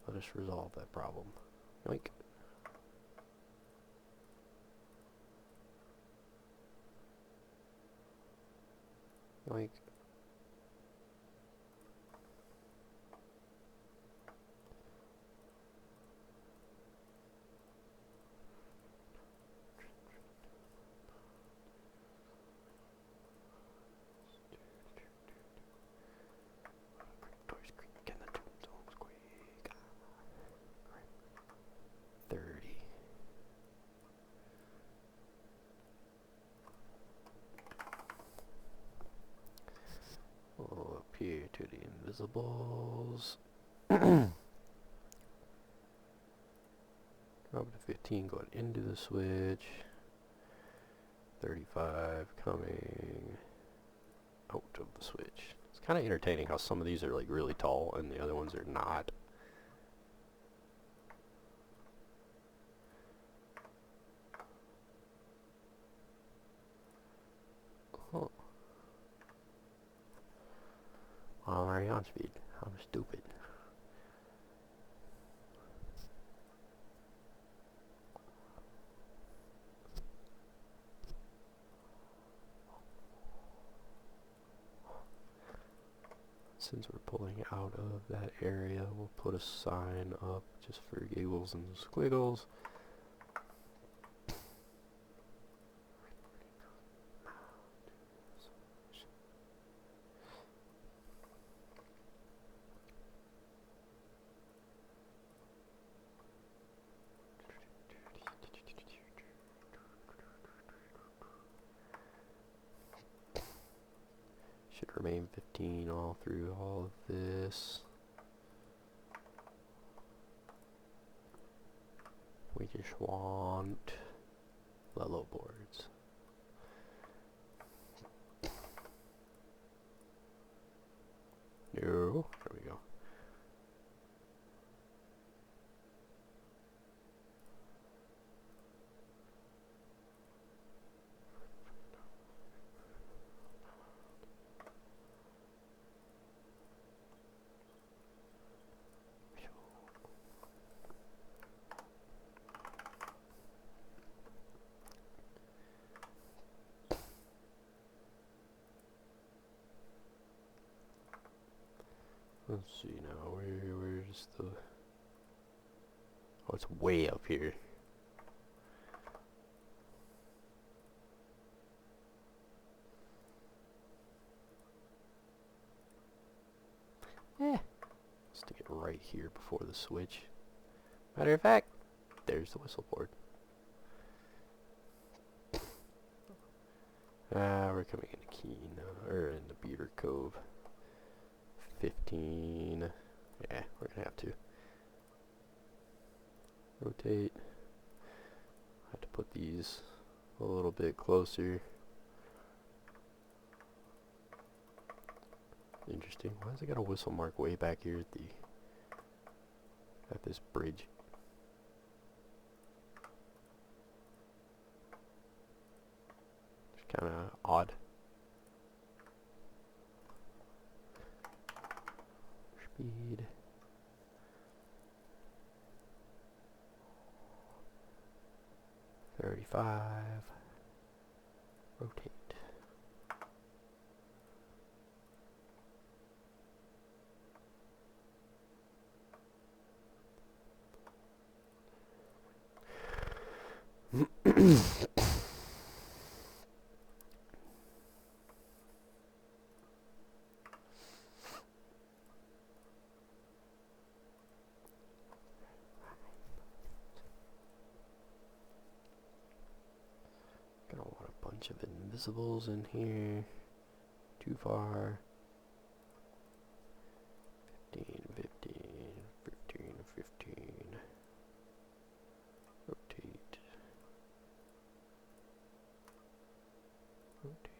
Let us resolve that problem. Yoink. Yoink. Up here to the invisibles. Drop to 15 going into the switch. 35 coming out of the switch. It's kind of entertaining how some of these are like really tall and the other ones are not. Huh. I'm already on speed. I'm stupid. Since we're pulling out of that area, we'll put a sign up just for giggles and squiggles. Should remain 15 all through all of this. We just want Lelo boards. No, there we go. Let's see now, where's the... Oh, it's way up here. Stick it right here before the switch. Matter of fact, there's the whistle board. We're coming into Keene, or into Beaver Cove. 15. Yeah, we're gonna have to rotate. I have to put these a little bit closer. Interesting. Why has it got a whistle mark way back here at this bridge? It's kind of odd. Speed. $35. Rotate. Gonna want a bunch of invisibles in here. Too far. 15, 15, 15, 15. Rotate. Rotate.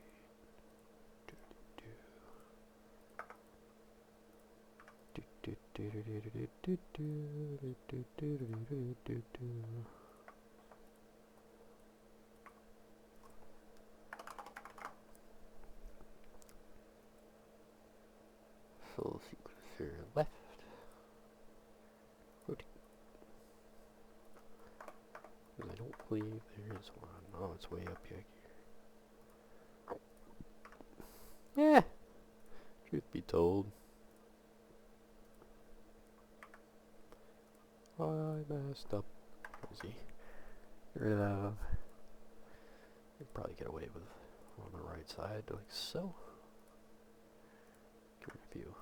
Full sequencer left. Rotate. I don't believe there is one. Oh, it's way up here. Yeah. Truth be told, I messed up. Let's see. Get rid of. You'd probably get away with on the right side, like so. Good review.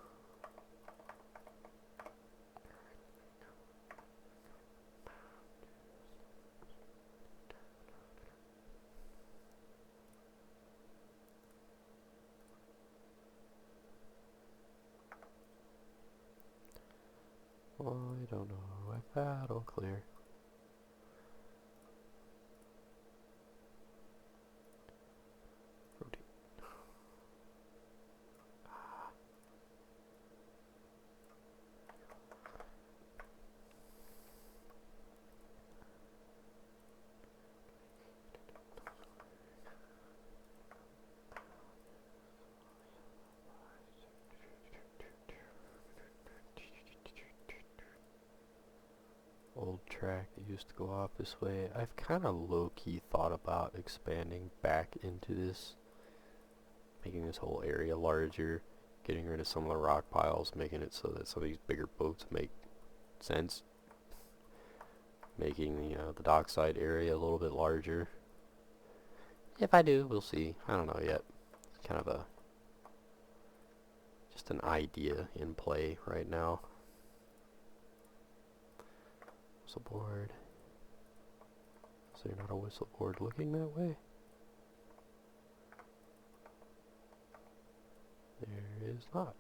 I don't know if that'll clear. Rotate. Old track that used to go off this way. I've kind of low-key thought about expanding back into this, making this whole area larger, getting rid of some of the rock piles, making it so that some of these bigger boats make sense, making the dockside area a little bit larger. If I do, we'll see. I don't know yet. It's kind of just an idea in play right now. Whistle board. Is there not a whistle board looking that way? There is not.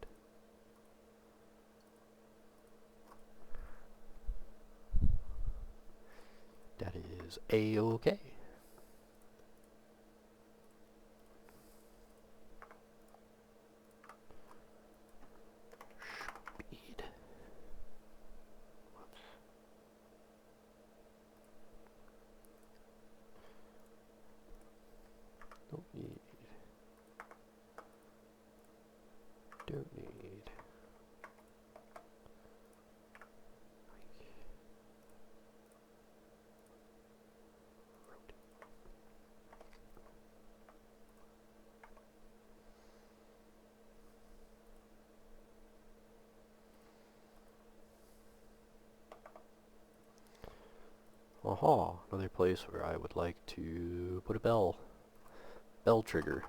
That is A-okay. Speed. Whoops. Don't need. Don't need. Aha, another place where I would like to put a bell trigger.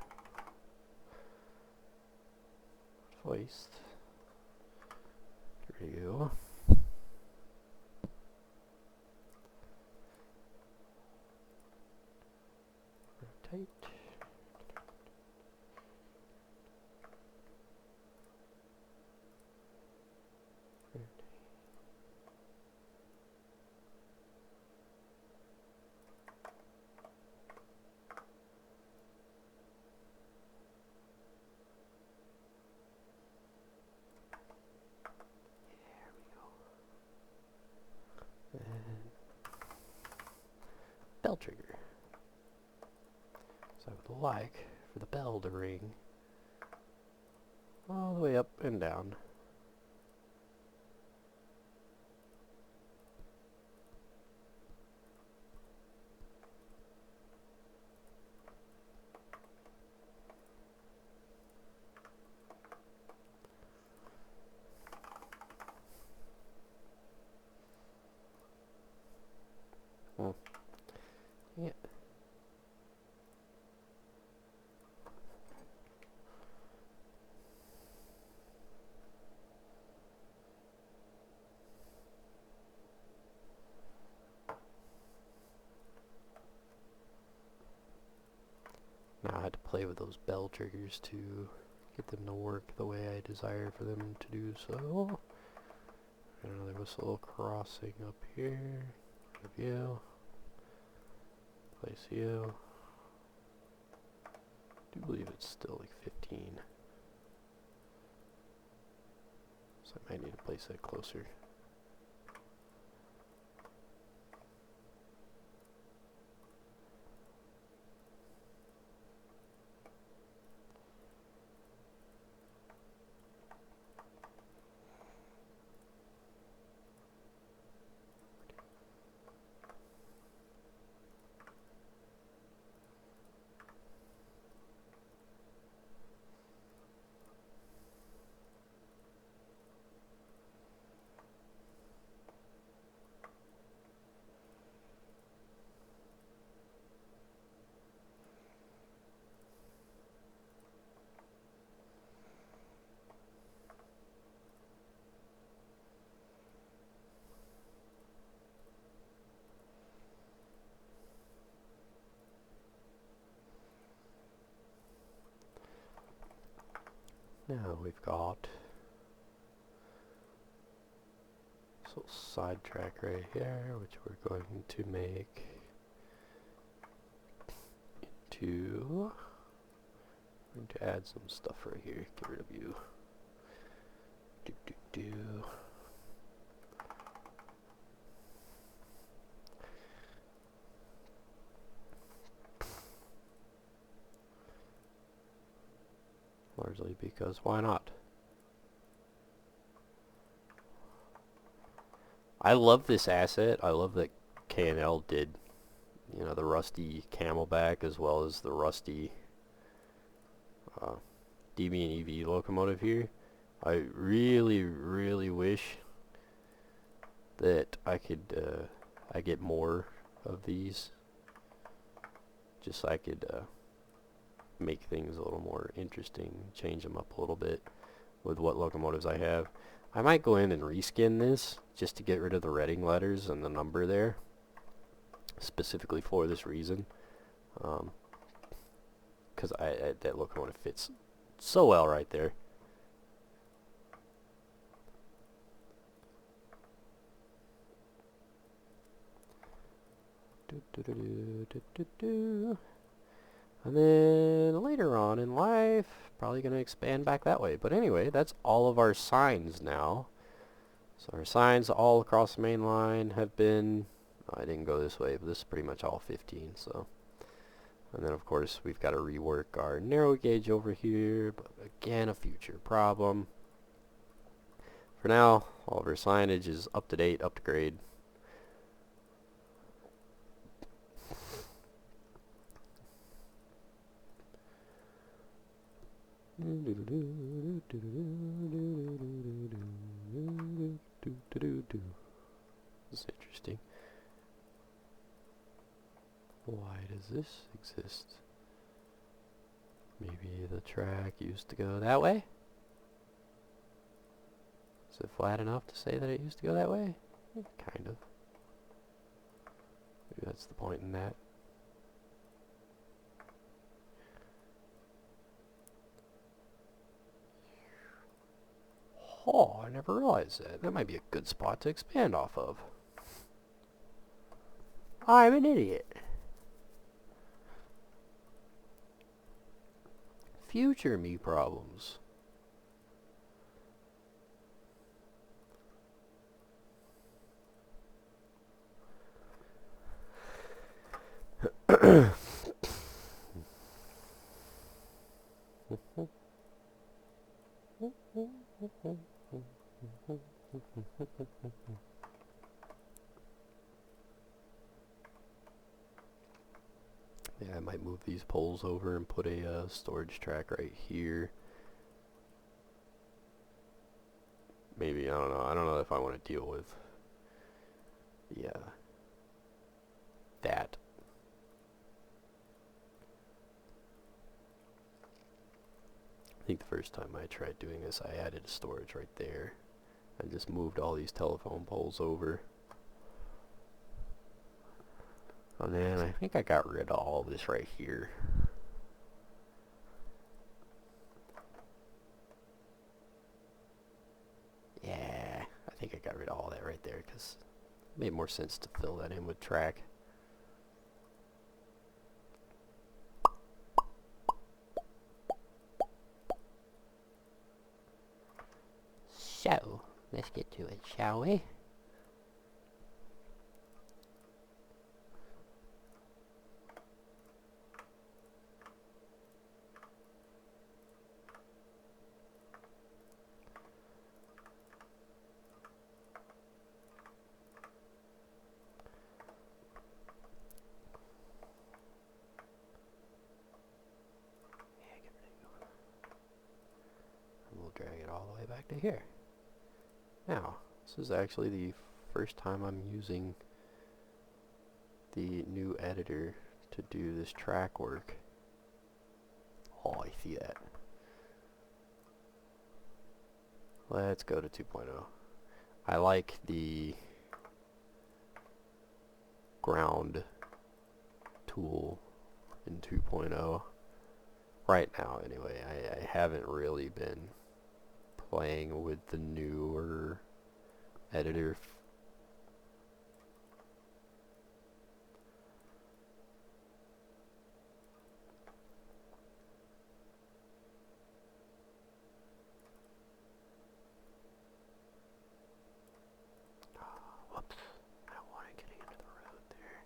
Twice. There you go. Rotate. Bell trigger. So I would like for the bell to ring all the way up and down. Yeah. Now I had to play with those bell triggers to get them to work the way I desire for them to do so. Another whistle crossing up here. Review. Place you. I do believe it's still like 15. So I might need to place that closer. Now we've got this little sidetrack right here, which we're going to make into. I'm going to add some stuff right here. Get rid of you. Do. Largely because why not? I love this asset. I love that K&L did, you know, the rusty Camelback as well as the rusty DB and EV locomotive here. I really, really wish that I could I get more of these, just so I could make things a little more interesting, change them up a little bit with what locomotives I have. I might go in and reskin this just to get rid of the reading letters and the number there, specifically for this reason, because that locomotive fits so well right there. And then later on in life, probably going to expand back that way. But anyway, that's all of our signs now. So our signs all across the main line have been, I didn't go this way, but this is pretty much all 15. So, and then of course we've got to rework our narrow gauge over here, but again a future problem. For now, all of our signage is up to date, up to grade. This is interesting. Why does this exist? Maybe the track used to go that way? Is it flat enough to say that it used to go that way? Kind of. Maybe that's the point in that. Oh, I never realized that. That might be a good spot to expand off of. I'm an idiot. Future me problems. Yeah, I might move these poles over and put a storage track right here. Maybe, I don't know. I don't know if I want to deal with that. I think the first time I tried doing this, I added storage right there. I just moved all these telephone poles over. And then I think I got rid of all this right here. Yeah, I think I got rid of all that right there because it made more sense to fill that in with track. So, let's get to it, shall we? And we'll drag it all the way back to here. Now, this is actually the first time I'm using the new editor to do this track work. Oh, I see that. Let's go to 2.0. I like the ground tool in 2.0. Right now, anyway. I haven't really been playing with the newer editor. Whoops. I don't want it getting into the road there.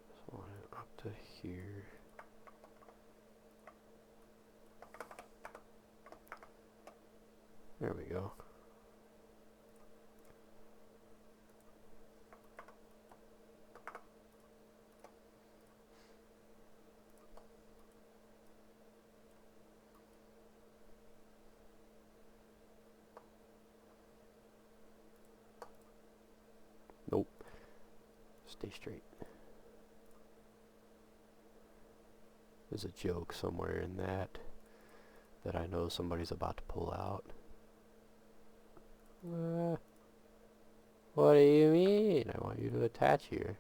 Just want it up to here. There we go. Nope. Stay straight. There's a joke somewhere in that I know somebody's about to pull out. What do you mean? I want you to attach here.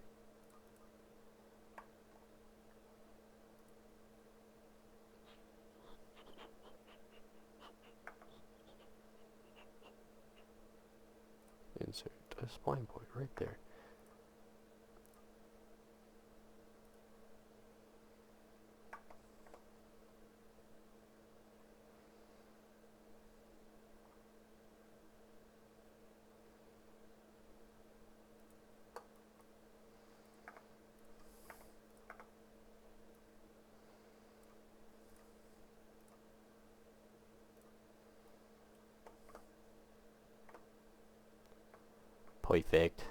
Insert a spline point right there. Perfect.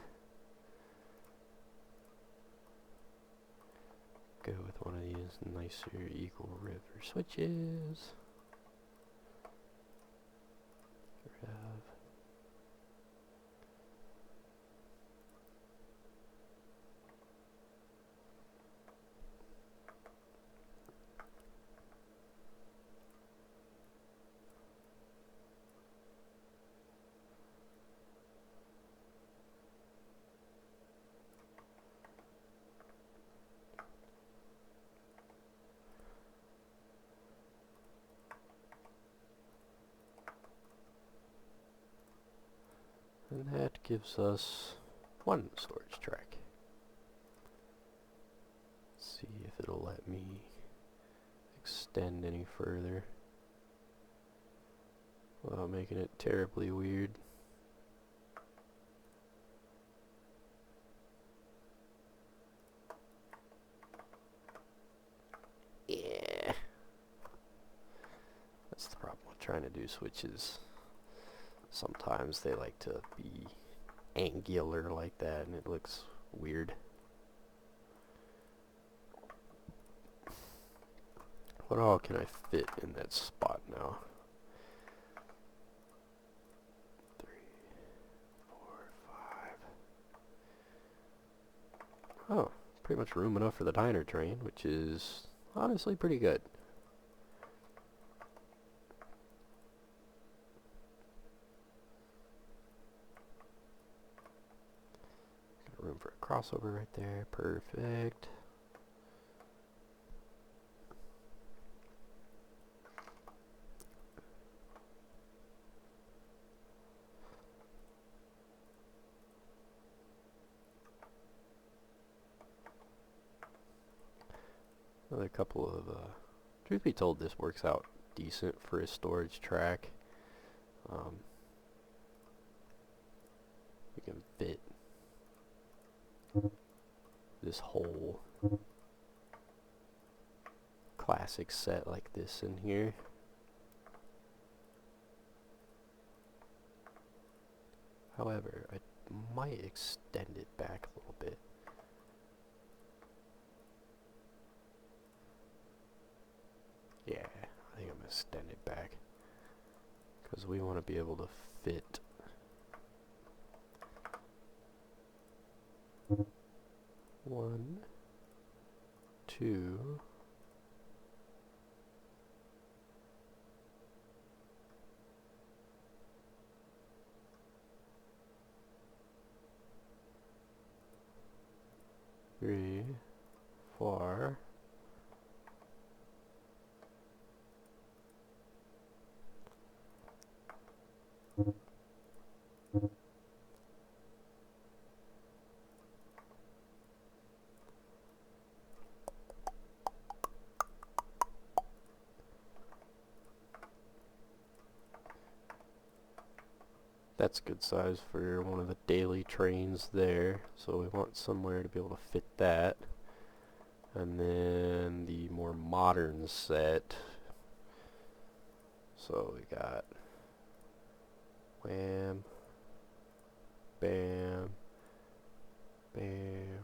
Go with one of these nicer equal river switches. Get rid of And that gives us one storage track. Let's see if it'll let me extend any further without making it terribly weird. Yeah. That's the problem with trying to do switches. Sometimes they like to be angular like that and it looks weird. What all can I fit in that spot now? 3, 4, 5. Oh, pretty much room enough for the diner train, which is honestly pretty good. Got room for a crossover right there. Perfect. Another couple of, truth be told, this works out decent for a storage track. You can fit this whole classic set like this in here. However, I might extend it back a little bit. Yeah, I think I'm going to extend it back because we want to be able to fit 1, 2, 3, 4. That's good size for one of the daily trains there. So we want somewhere to be able to fit that. And then the more modern set. So we got wham, bam, bam.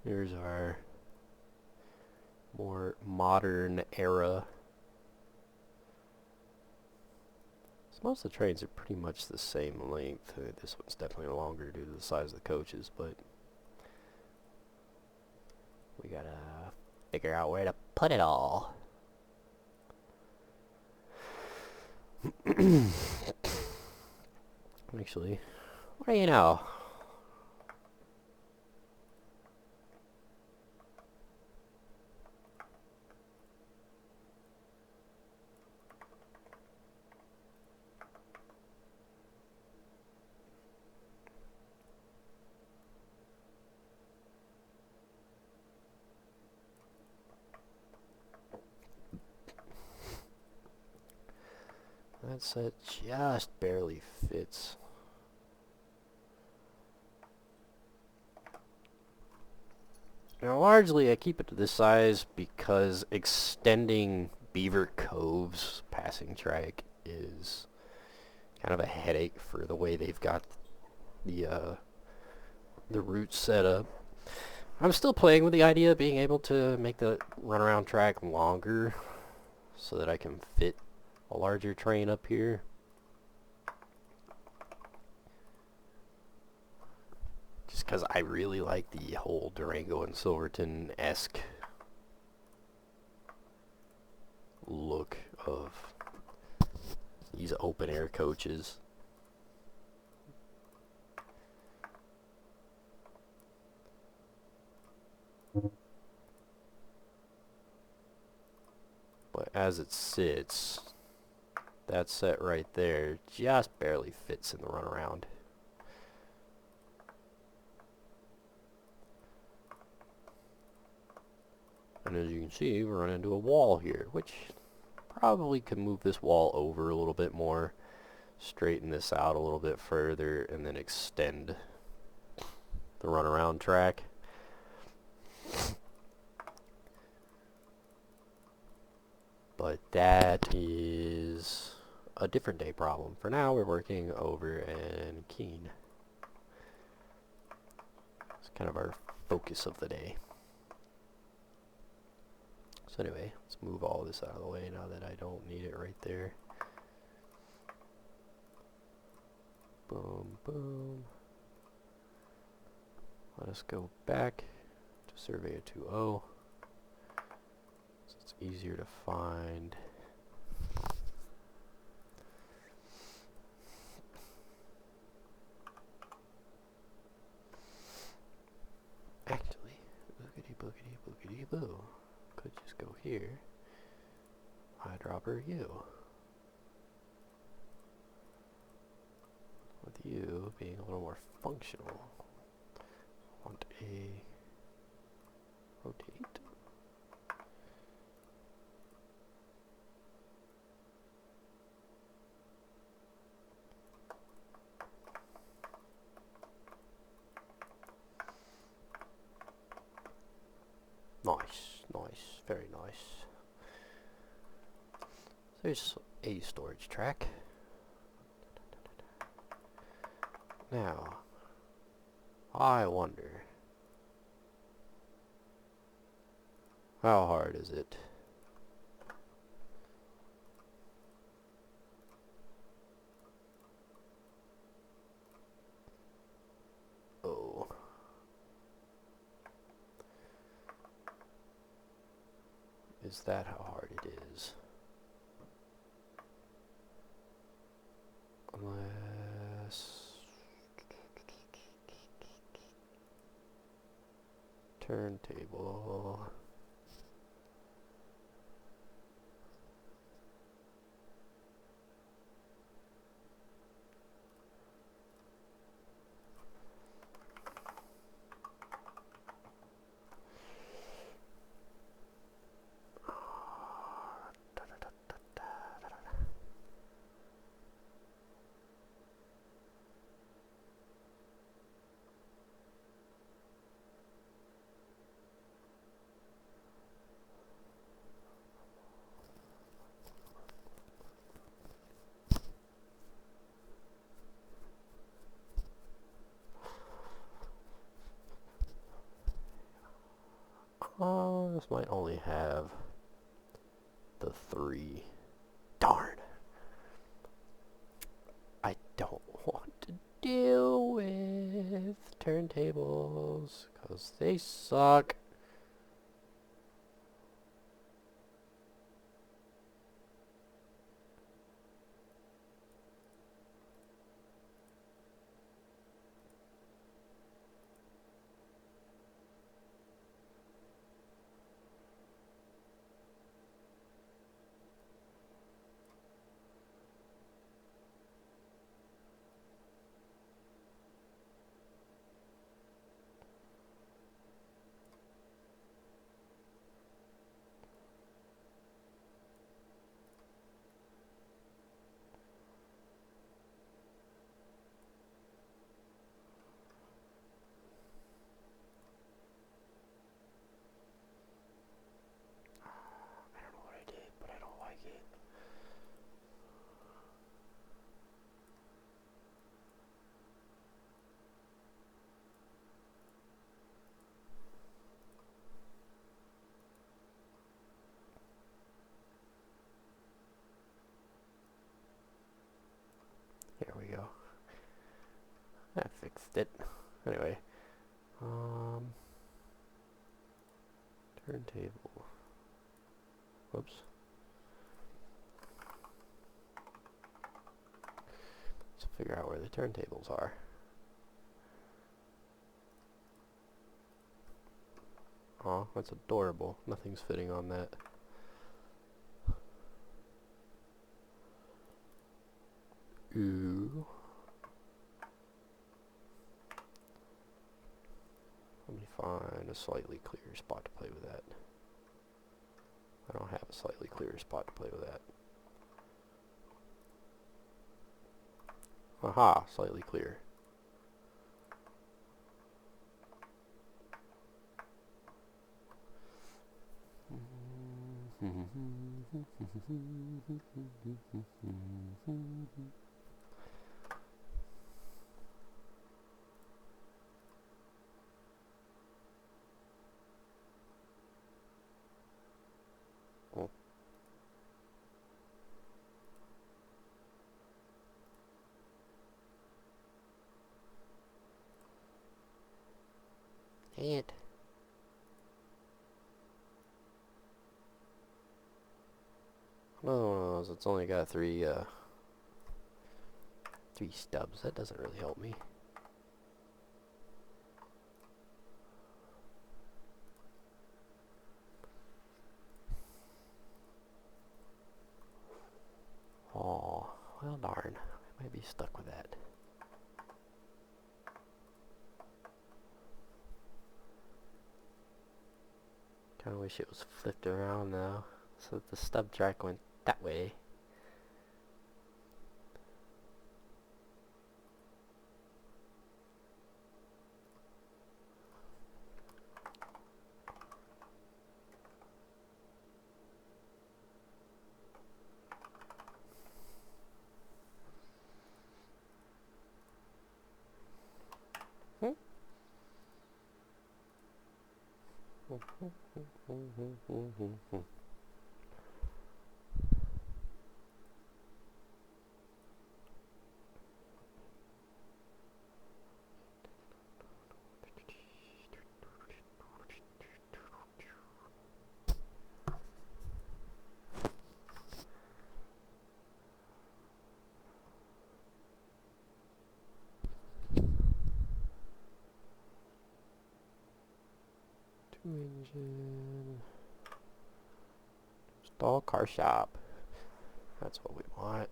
Here's our more modern era. So most of the trains are pretty much the same length. This one's definitely longer due to the size of the coaches, but we gotta figure out where to put it all. Actually, what do you know? That set just barely fits. Now largely I keep it to this size because extending Beaver Cove's passing track is kind of a headache for the way they've got the route set up. I'm still playing with the idea of being able to make the runaround track longer so that I can fit a larger train up here. because I really like the whole Durango and Silverton-esque look of these open air coaches. But as it sits, that set right there just barely fits in the runaround. And as you can see, we run into a wall here, which probably could move this wall over a little bit more, straighten this out a little bit further, and then extend the runaround track. But that is a different day problem. For now, we're working over in Keene. It's kind of our focus of the day. So anyway, let's move all this out of the way now that I don't need it right there. Boom, boom. Let us go back to Surveyor 2.0. So it's easier to find. Actually, boogity boogity boogity boo. Could just go here. Eyedropper U. With you being a little more functional. I want a rotate. Nice, nice, very nice. There's a storage track. Now, I wonder, how hard is it? Oh. Is that how hard it is? Unless... turntable... Oh, this might only have the 3. Darn! I don't want to deal with turntables, because they suck. There we go. I fixed it. Anyway, Turntable. Whoops. Let's figure out where the turntables are. Aw, that's adorable. Nothing's fitting on that. Ooh. Let me find a slightly clearer spot to play with that. I don't have a slightly clearer spot to play with that. Aha, slightly clear. Oh. Dang it. Another one of those. It's only got three stubs. That doesn't really help me. Oh, well darn. I might be stuck with that. Kinda wish it was flipped around now, so that the stub track went that way. Engine. Install car shop. That's what we want.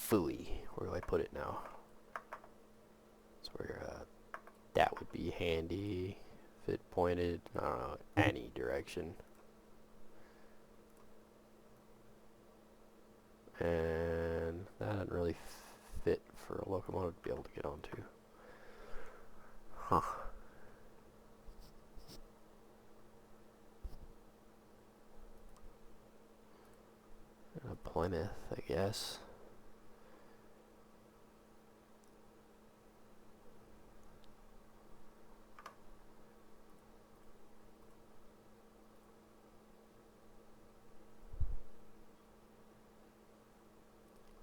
Phooey. Where do I put it now? That's where that would be handy. If it pointed, I don't know, any direction. And that doesn't really fit for a locomotive to be able to get onto. Huh. A Plymouth, I guess.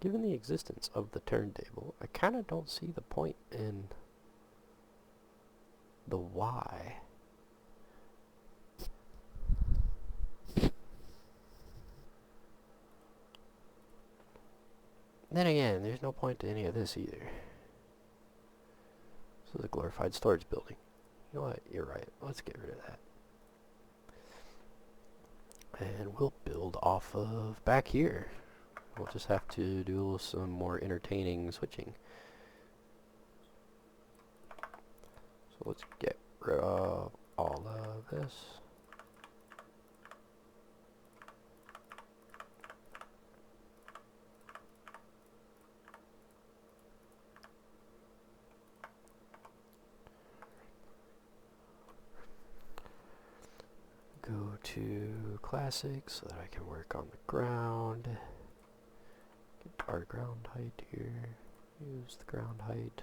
Given the existence of the turntable, I kind of don't see the point in the why. Then again, there's no point to any of this either. This is a glorified storage building. You know what? You're right. Let's get rid of that. And we'll build off of back here. We'll just have to do some more entertaining switching. So let's get rid of all of this. Go to classic so that I can work on the ground. Get our ground height here. Use the ground height.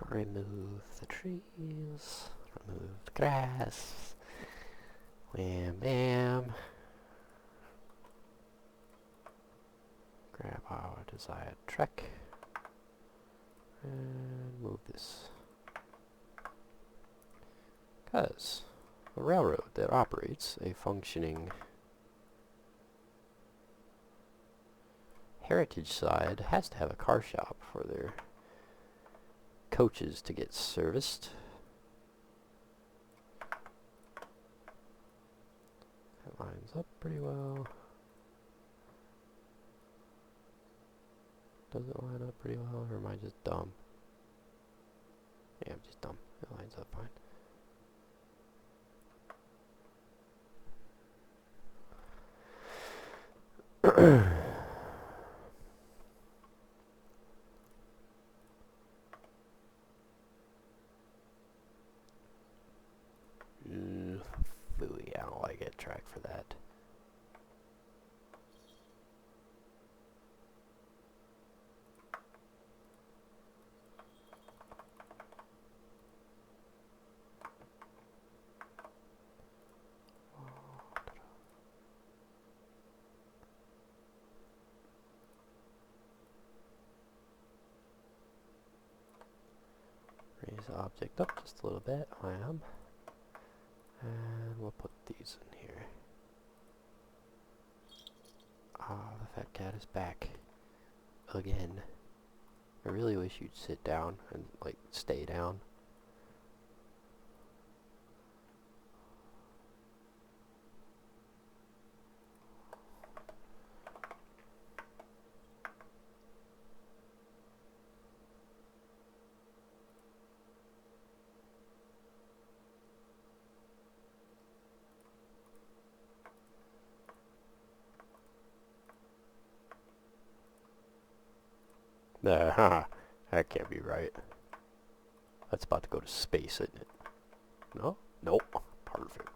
Remove the trees. Remove the grass. Wham bam. Grab our desired track. And move this. Because a railroad that operates a functioning heritage side has to have a car shop for their coaches to get serviced. That lines up pretty well. Does it line up pretty well, or am I just dumb? Yeah, I'm just dumb. It lines up fine. Phooey, I don't like it. Track for that. Raise the object up just a little bit. I am. And we'll put these in here. Ah, the fat cat is back. Again. I really wish you'd sit down and, like, stay down. That can't be right. That's about to go to space, isn't it? No? Nope. Perfect.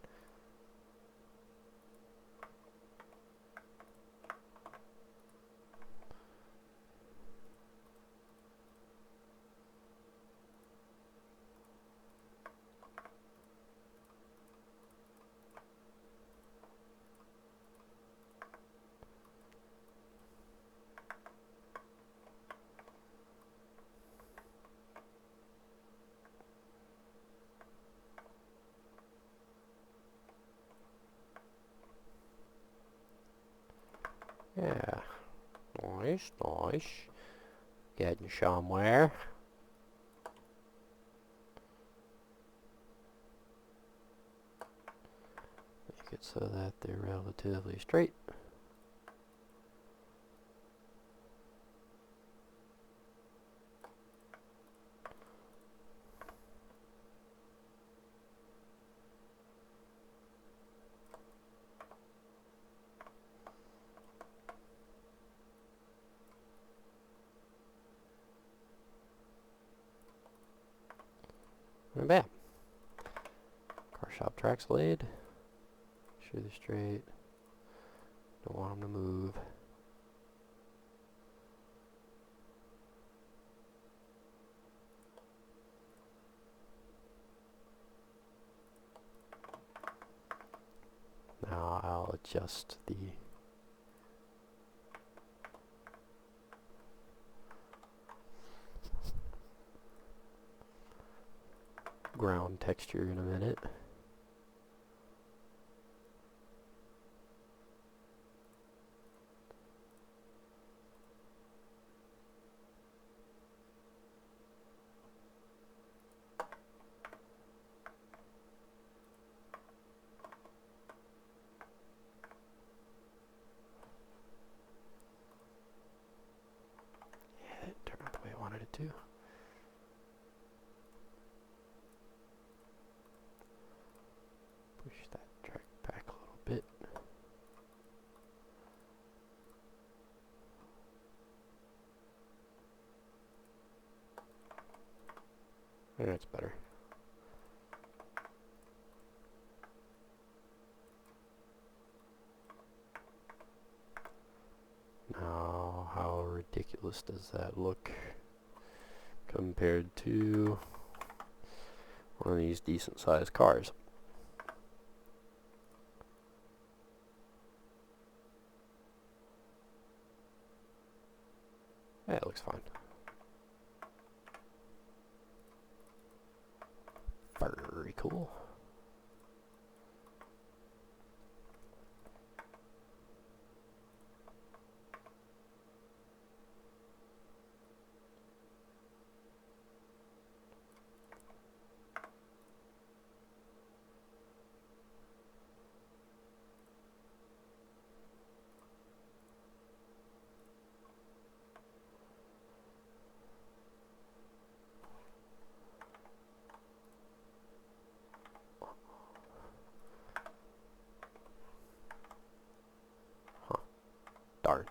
Yeah. Nice, nice. Getting somewhere. Make it so that they're relatively straight. And bam. Car shop tracks laid. Sure they're straight. Don't want them to move. Now I'll adjust the ground texture in a minute. Yeah, it turned out the way I wanted it to. Push that track back a little bit. That's better. Now, how ridiculous does that look compared to one of these decent sized cars. Yeah, it looks fine. Very cool. Darn.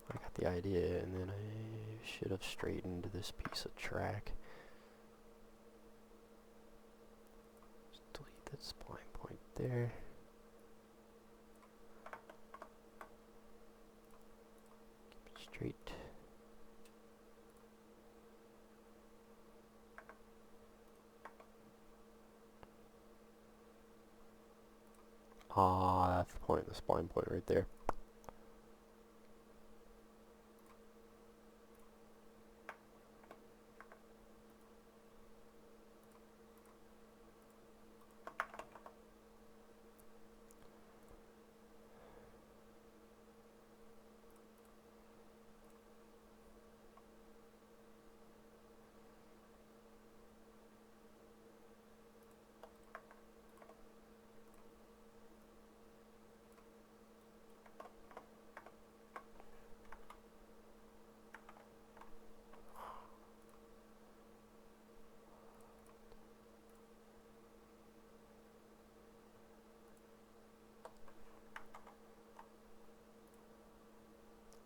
I got the idea, and then I should have straightened this piece of track. Just delete that spline point there. Keep it straight. Ah, that's the point, the spline point right there.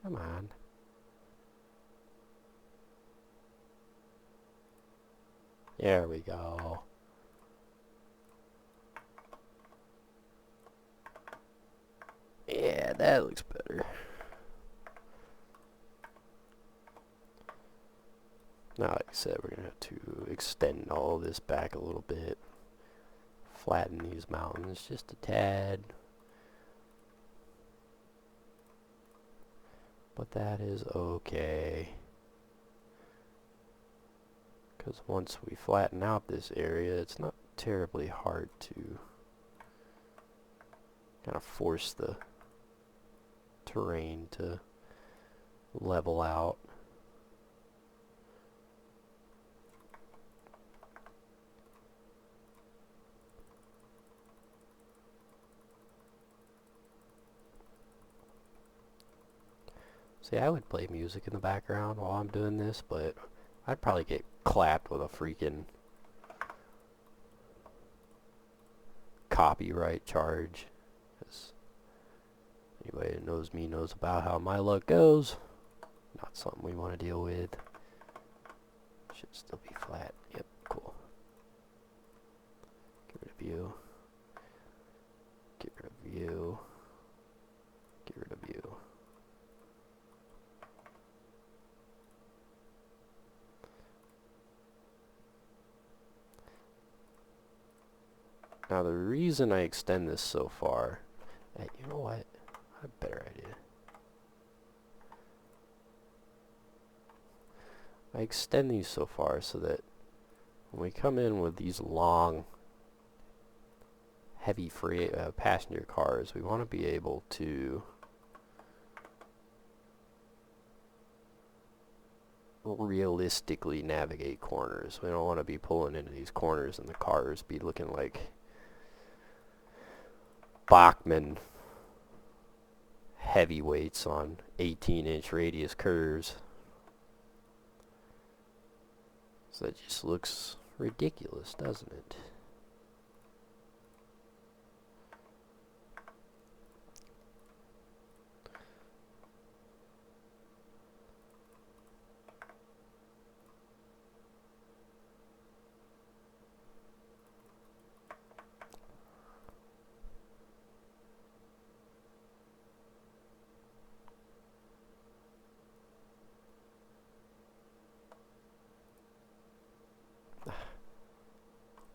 Come on. There we go. Yeah, that looks better. Now, like I said, we're going to have to extend all this back a little bit. Flatten these mountains just a tad. But that is okay. Because once we flatten out this area, it's not terribly hard to kind of force the terrain to level out. See, I would play music in the background while I'm doing this, but I'd probably get clapped with a freaking copyright charge. 'Cause anybody that knows me knows about how my luck goes. Not something we want to deal with. Should still be flat. Yep, cool. Get rid of you. Get rid of you. Get rid of you. Now the reason I extend this so far, you know what? I have a better idea. I extend these so far so that when we come in with these long, heavy passenger cars, we want to be able to realistically navigate corners. We don't want to be pulling into these corners and the cars be looking like Bachman heavyweights on 18-inch radius curves. So that just looks ridiculous, doesn't it?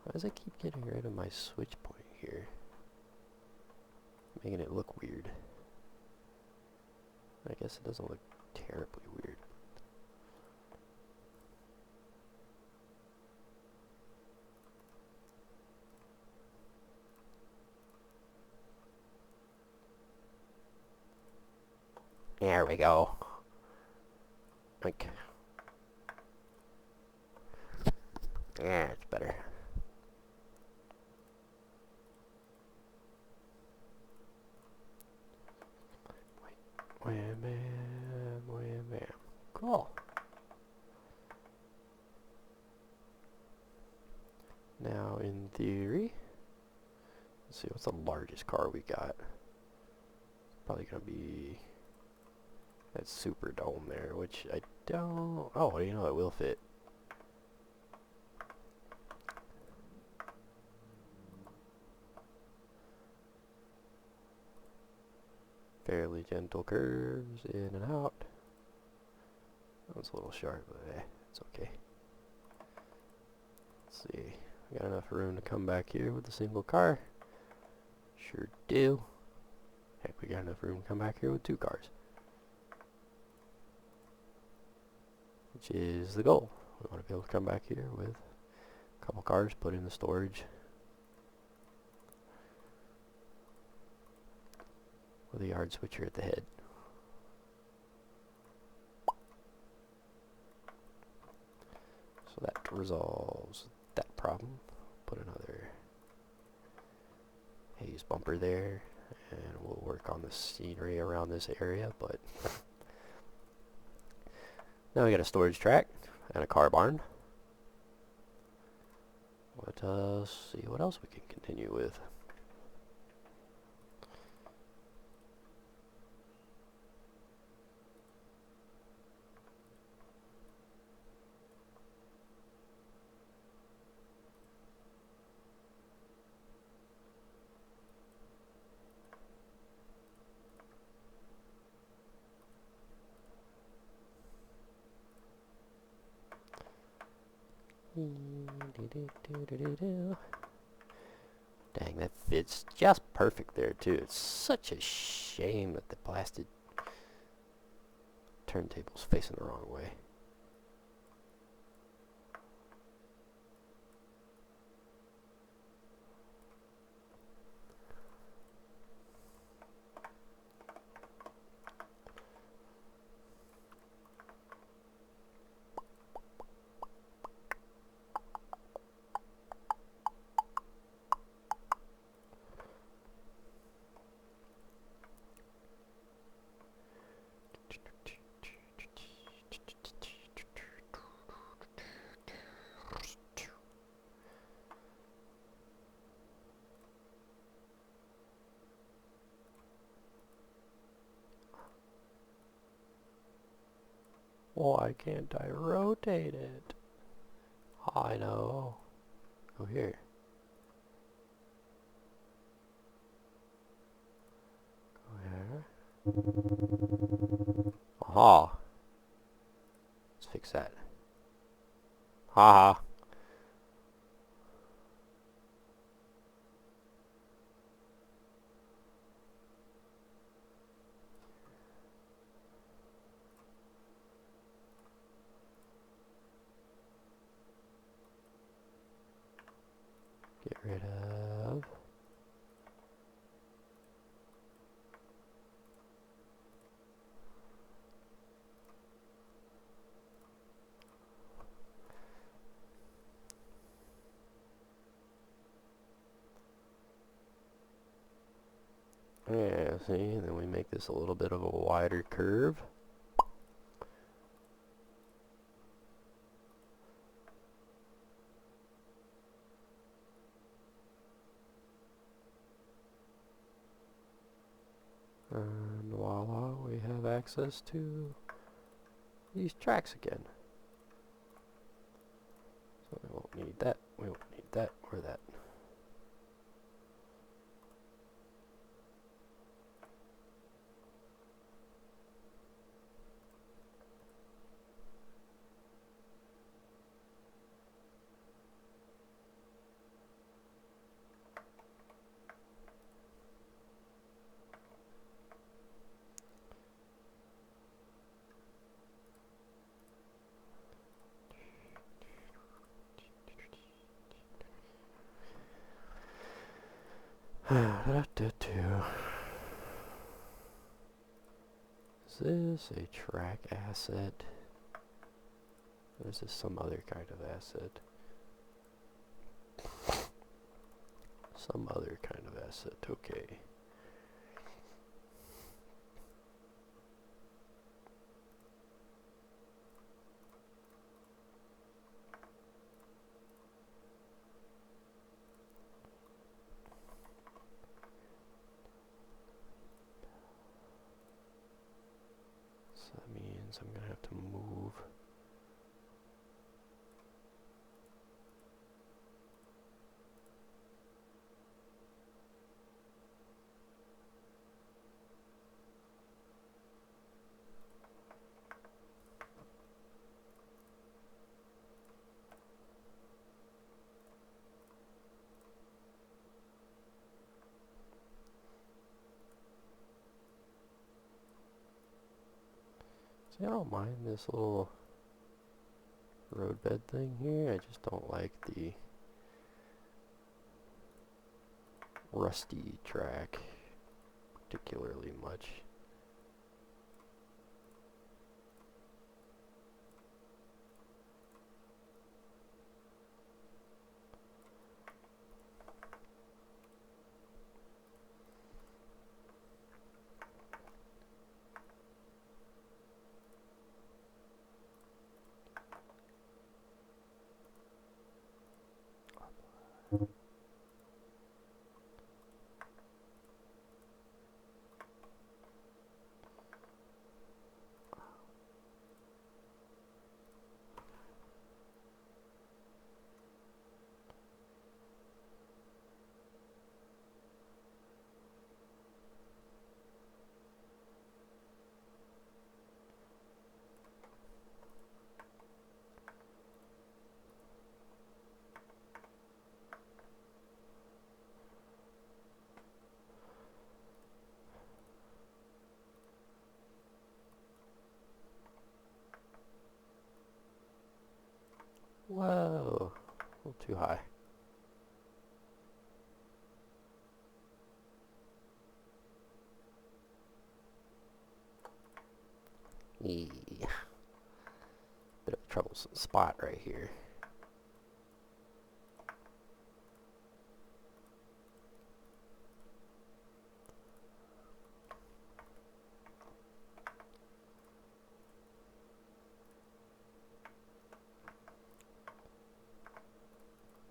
Why does I keep getting rid of my switch point here? Making it look weird. I guess it doesn't look terribly weird. There we go. Like, yeah, it's better. Wham bam, wham bam. Cool. Now, in theory, let's see what's the largest car we got. Probably gonna be that super dome there, which I don't. Oh, you know, it will fit. Fairly gentle curves in and out. That was a little sharp, but it's okay. Let's see. We got enough room to come back here with a single car. Sure do. Heck, we got enough room to come back here with 2 cars. Which is the goal. We want to be able to come back here with a couple cars, put in the storage. With a yard switcher at the head. So that resolves that problem. Put another haze bumper there, and we'll work on the scenery around this area, but now we got a storage track and a car barn. Let us see what else we can continue with. Dang, that fits just perfect there too. It's such a shame that the blasted turntable's facing the wrong way. Why can't I rotate it? I know. Go here. Go here. Aha. Let's fix that. Haha. Get rid of. Yeah, see, and then we make this a little bit of a wider curve. And voila, we have access to these tracks again. So we won't need that, we won't need that, or that. Is this a track asset? Or is this some other kind of asset? Some other kind of asset, okay. So that means I'm gonna have to move. See, I don't mind this little roadbed thing here. I just don't like the rusty track particularly much. Whoa, a little too high. Yeah. Bit of a troublesome spot right here.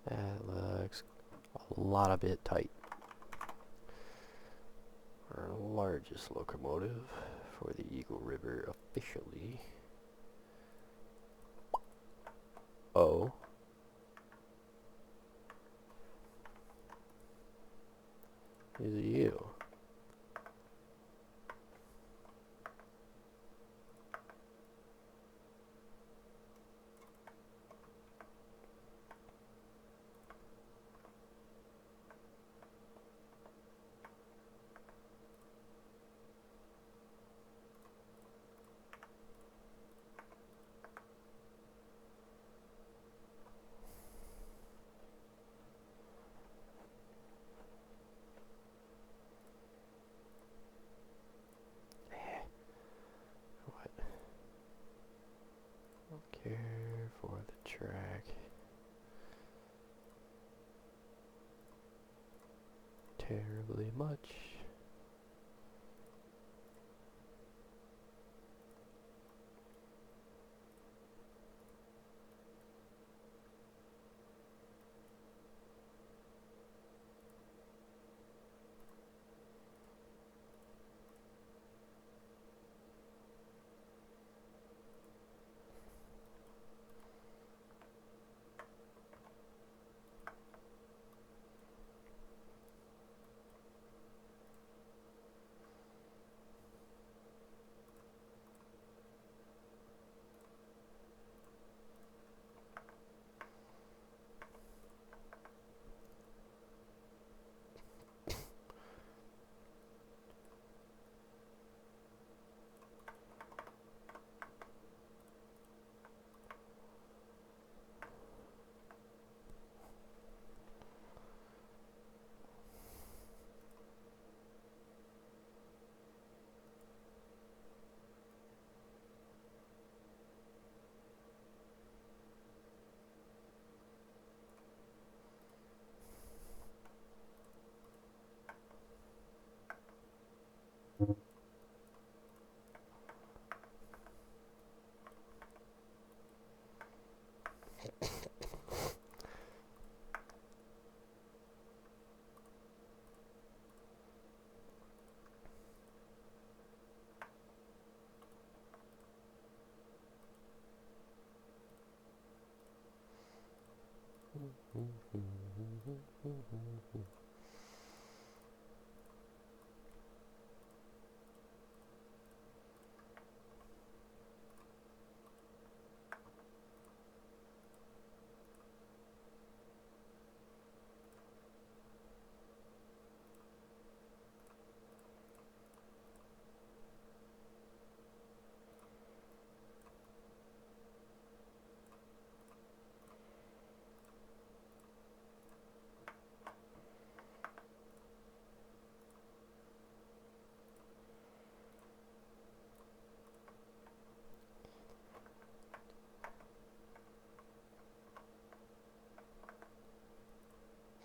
That looks a lot a bit tight. Our largest locomotive for the Eagle River officially. Oh. Is it you? What? Don't care for the track terribly much.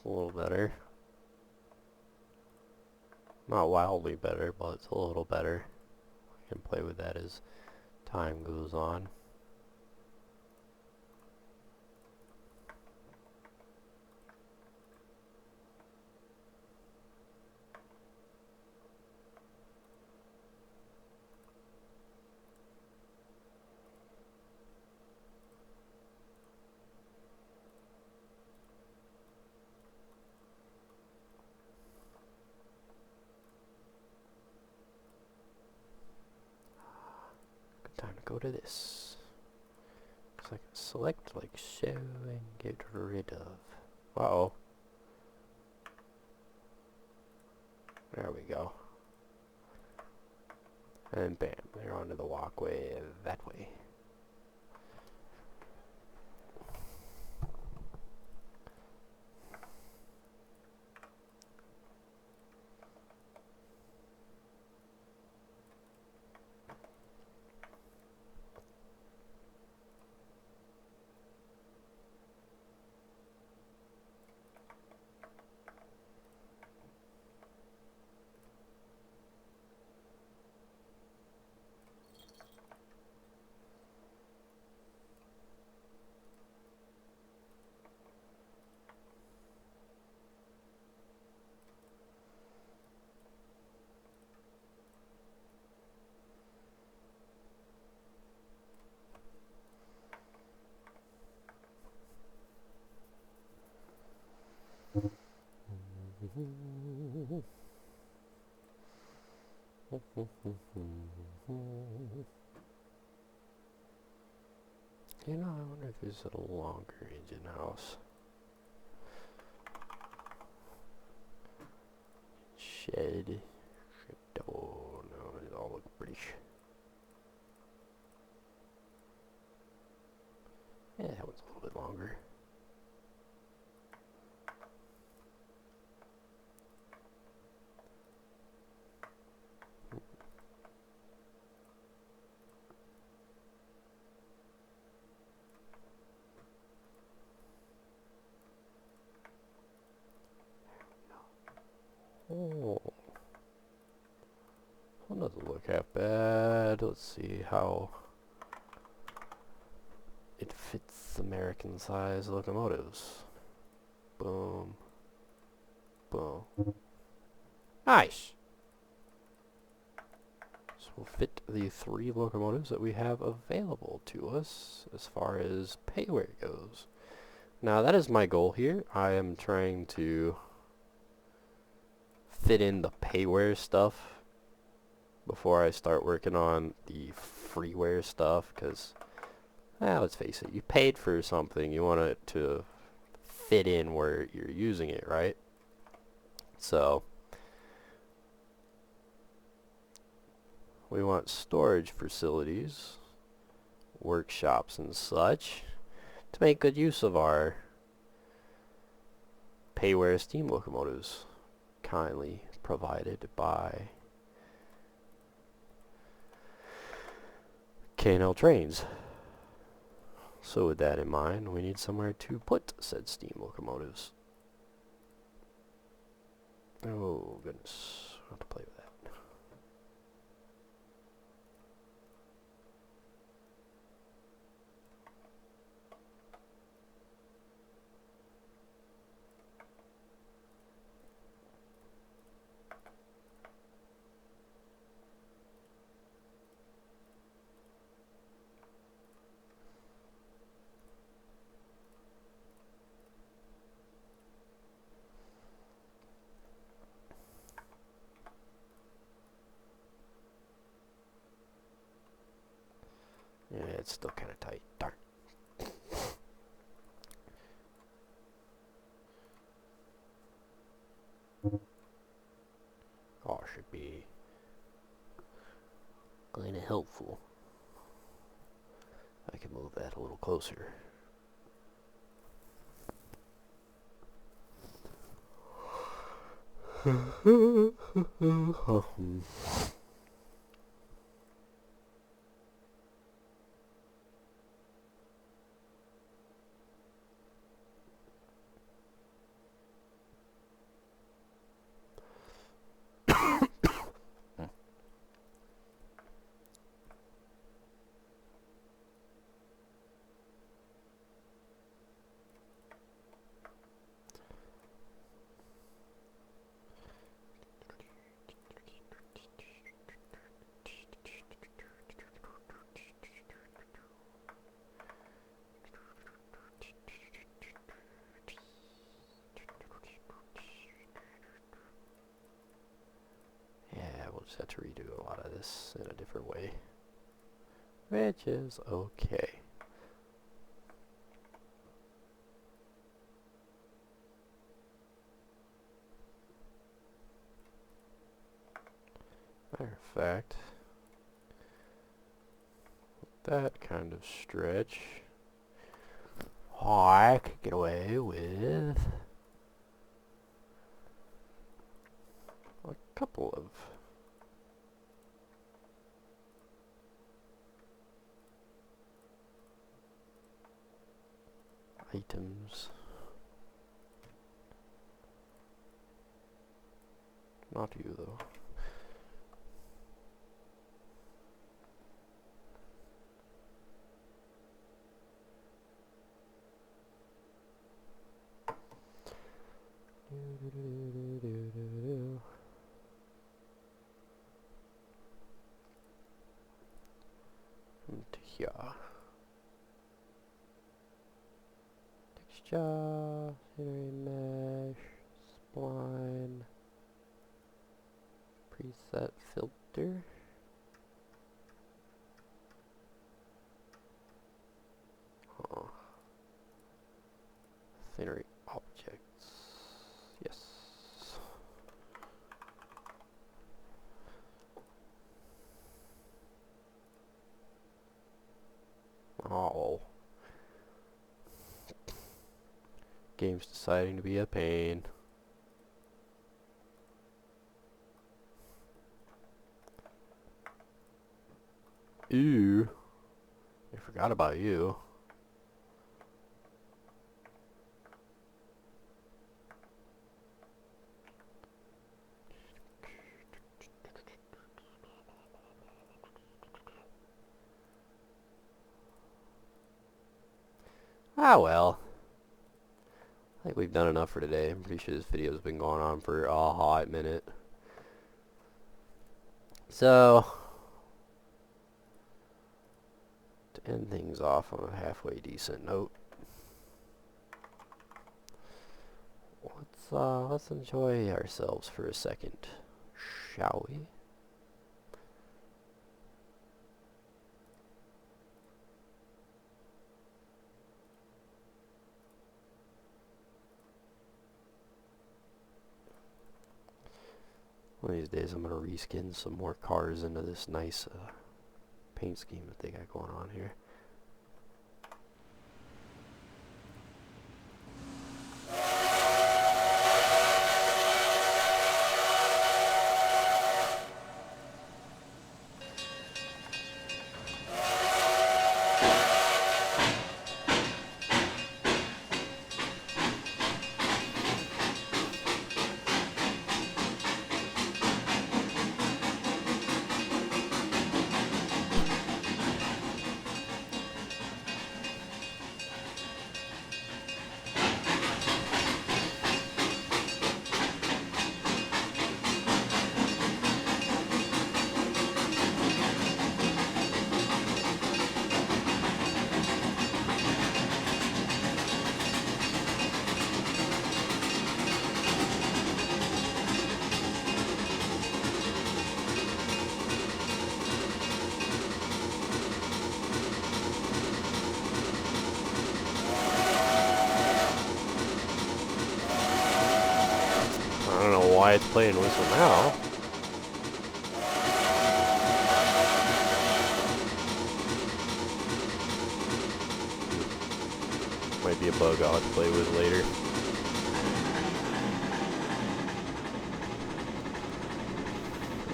A little better. Not wildly better, but it's a little better. I can play with that as time goes on. Time to go to this. Looks like select like show and get rid of. Uh-oh. There we go. And bam, they're onto the walkway that way. You know, I wonder if there's a longer engine house. Shed. Oh no, it all look British. Yeah, that one's a little bit longer. Oh, that doesn't look half bad. Let's see how it fits American size locomotives. Boom. Boom. Nice! This will fit the 3 locomotives that we have available to us as far as payware goes. Now that is my goal here. I am trying to fit in the payware stuff before I start working on the freeware stuff, because let's face it, you paid for something, you want it to fit in where you're using it, right? So we want storage facilities, workshops and such to make good use of our payware steam locomotives, kindly provided by K&L Trainz. So with that in mind, we need somewhere to put said steam locomotives. Oh goodness, I'll have to play with that. it's still kind of tight. Darn. Oh, should be kind of helpful. I can move that a little closer. We'll just have to redo a lot of this in a different way, which is okay. Matter of fact, that kind of stretch, I could get away with a couple of items. Not you, though. Into here. Texture, scenery mesh, spline, preset filter. Oh. Scenery objects. Yes. Oh. Game's deciding to be a pain. Ew. I forgot about you. Ah, well. I think we've done enough for today. I'm pretty sure this video's been going on for a hot minute. So, to end things off on a halfway decent note, let's enjoy ourselves for a second, shall we? One of these days I'm going to reskin some more cars into this nice paint scheme that they got going on here. why it's playing whistle now. Might be a bug I'll have to play with later.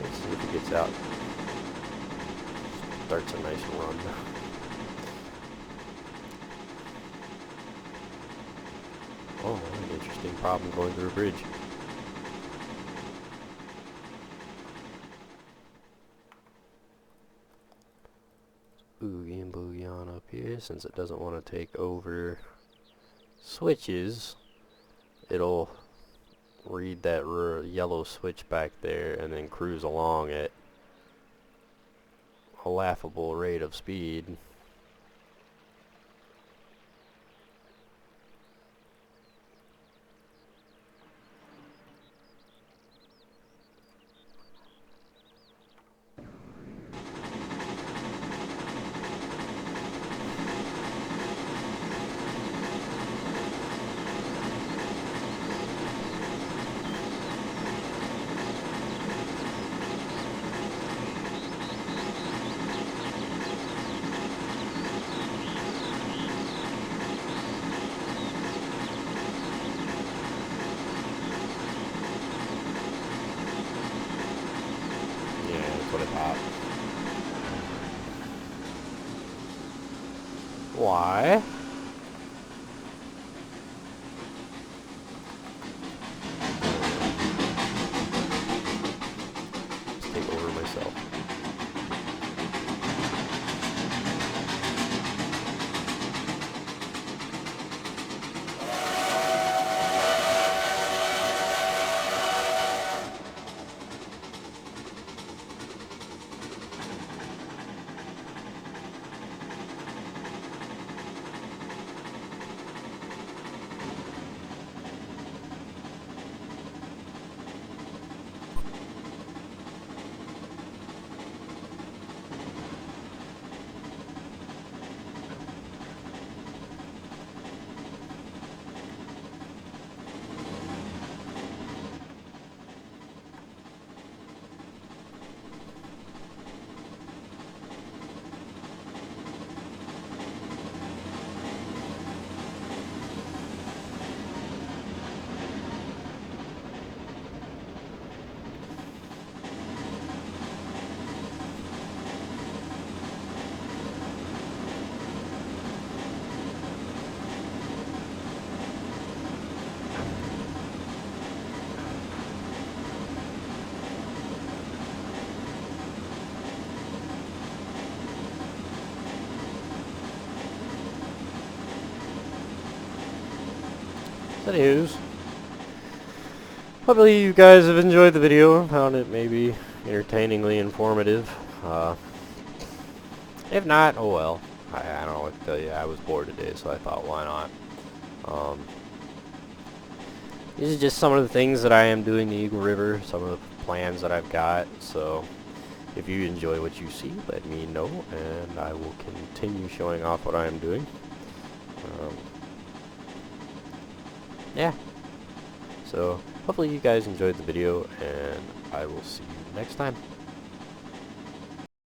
Let's see if it gets out. Starts a nice run. Oh, an interesting problem going through a bridge. Boogie and boogie on up here. Since it doesn't want to take over switches, it'll read that yellow switch back there and then cruise along at a laughable rate of speed. What I thought. Why? Let's take over myself. Anywho's, hopefully you guys have enjoyed the video, found it maybe entertainingly informative. If not, oh well. I don't know what to tell you. I was bored today, so I thought, why not? These are just some of the things that I am doing in the Eagle River, some of the plans that I've got. So if you enjoy what you see, let me know, and I will continue showing off what I am doing. Yeah, so hopefully you guys enjoyed the video, and I will see you next time.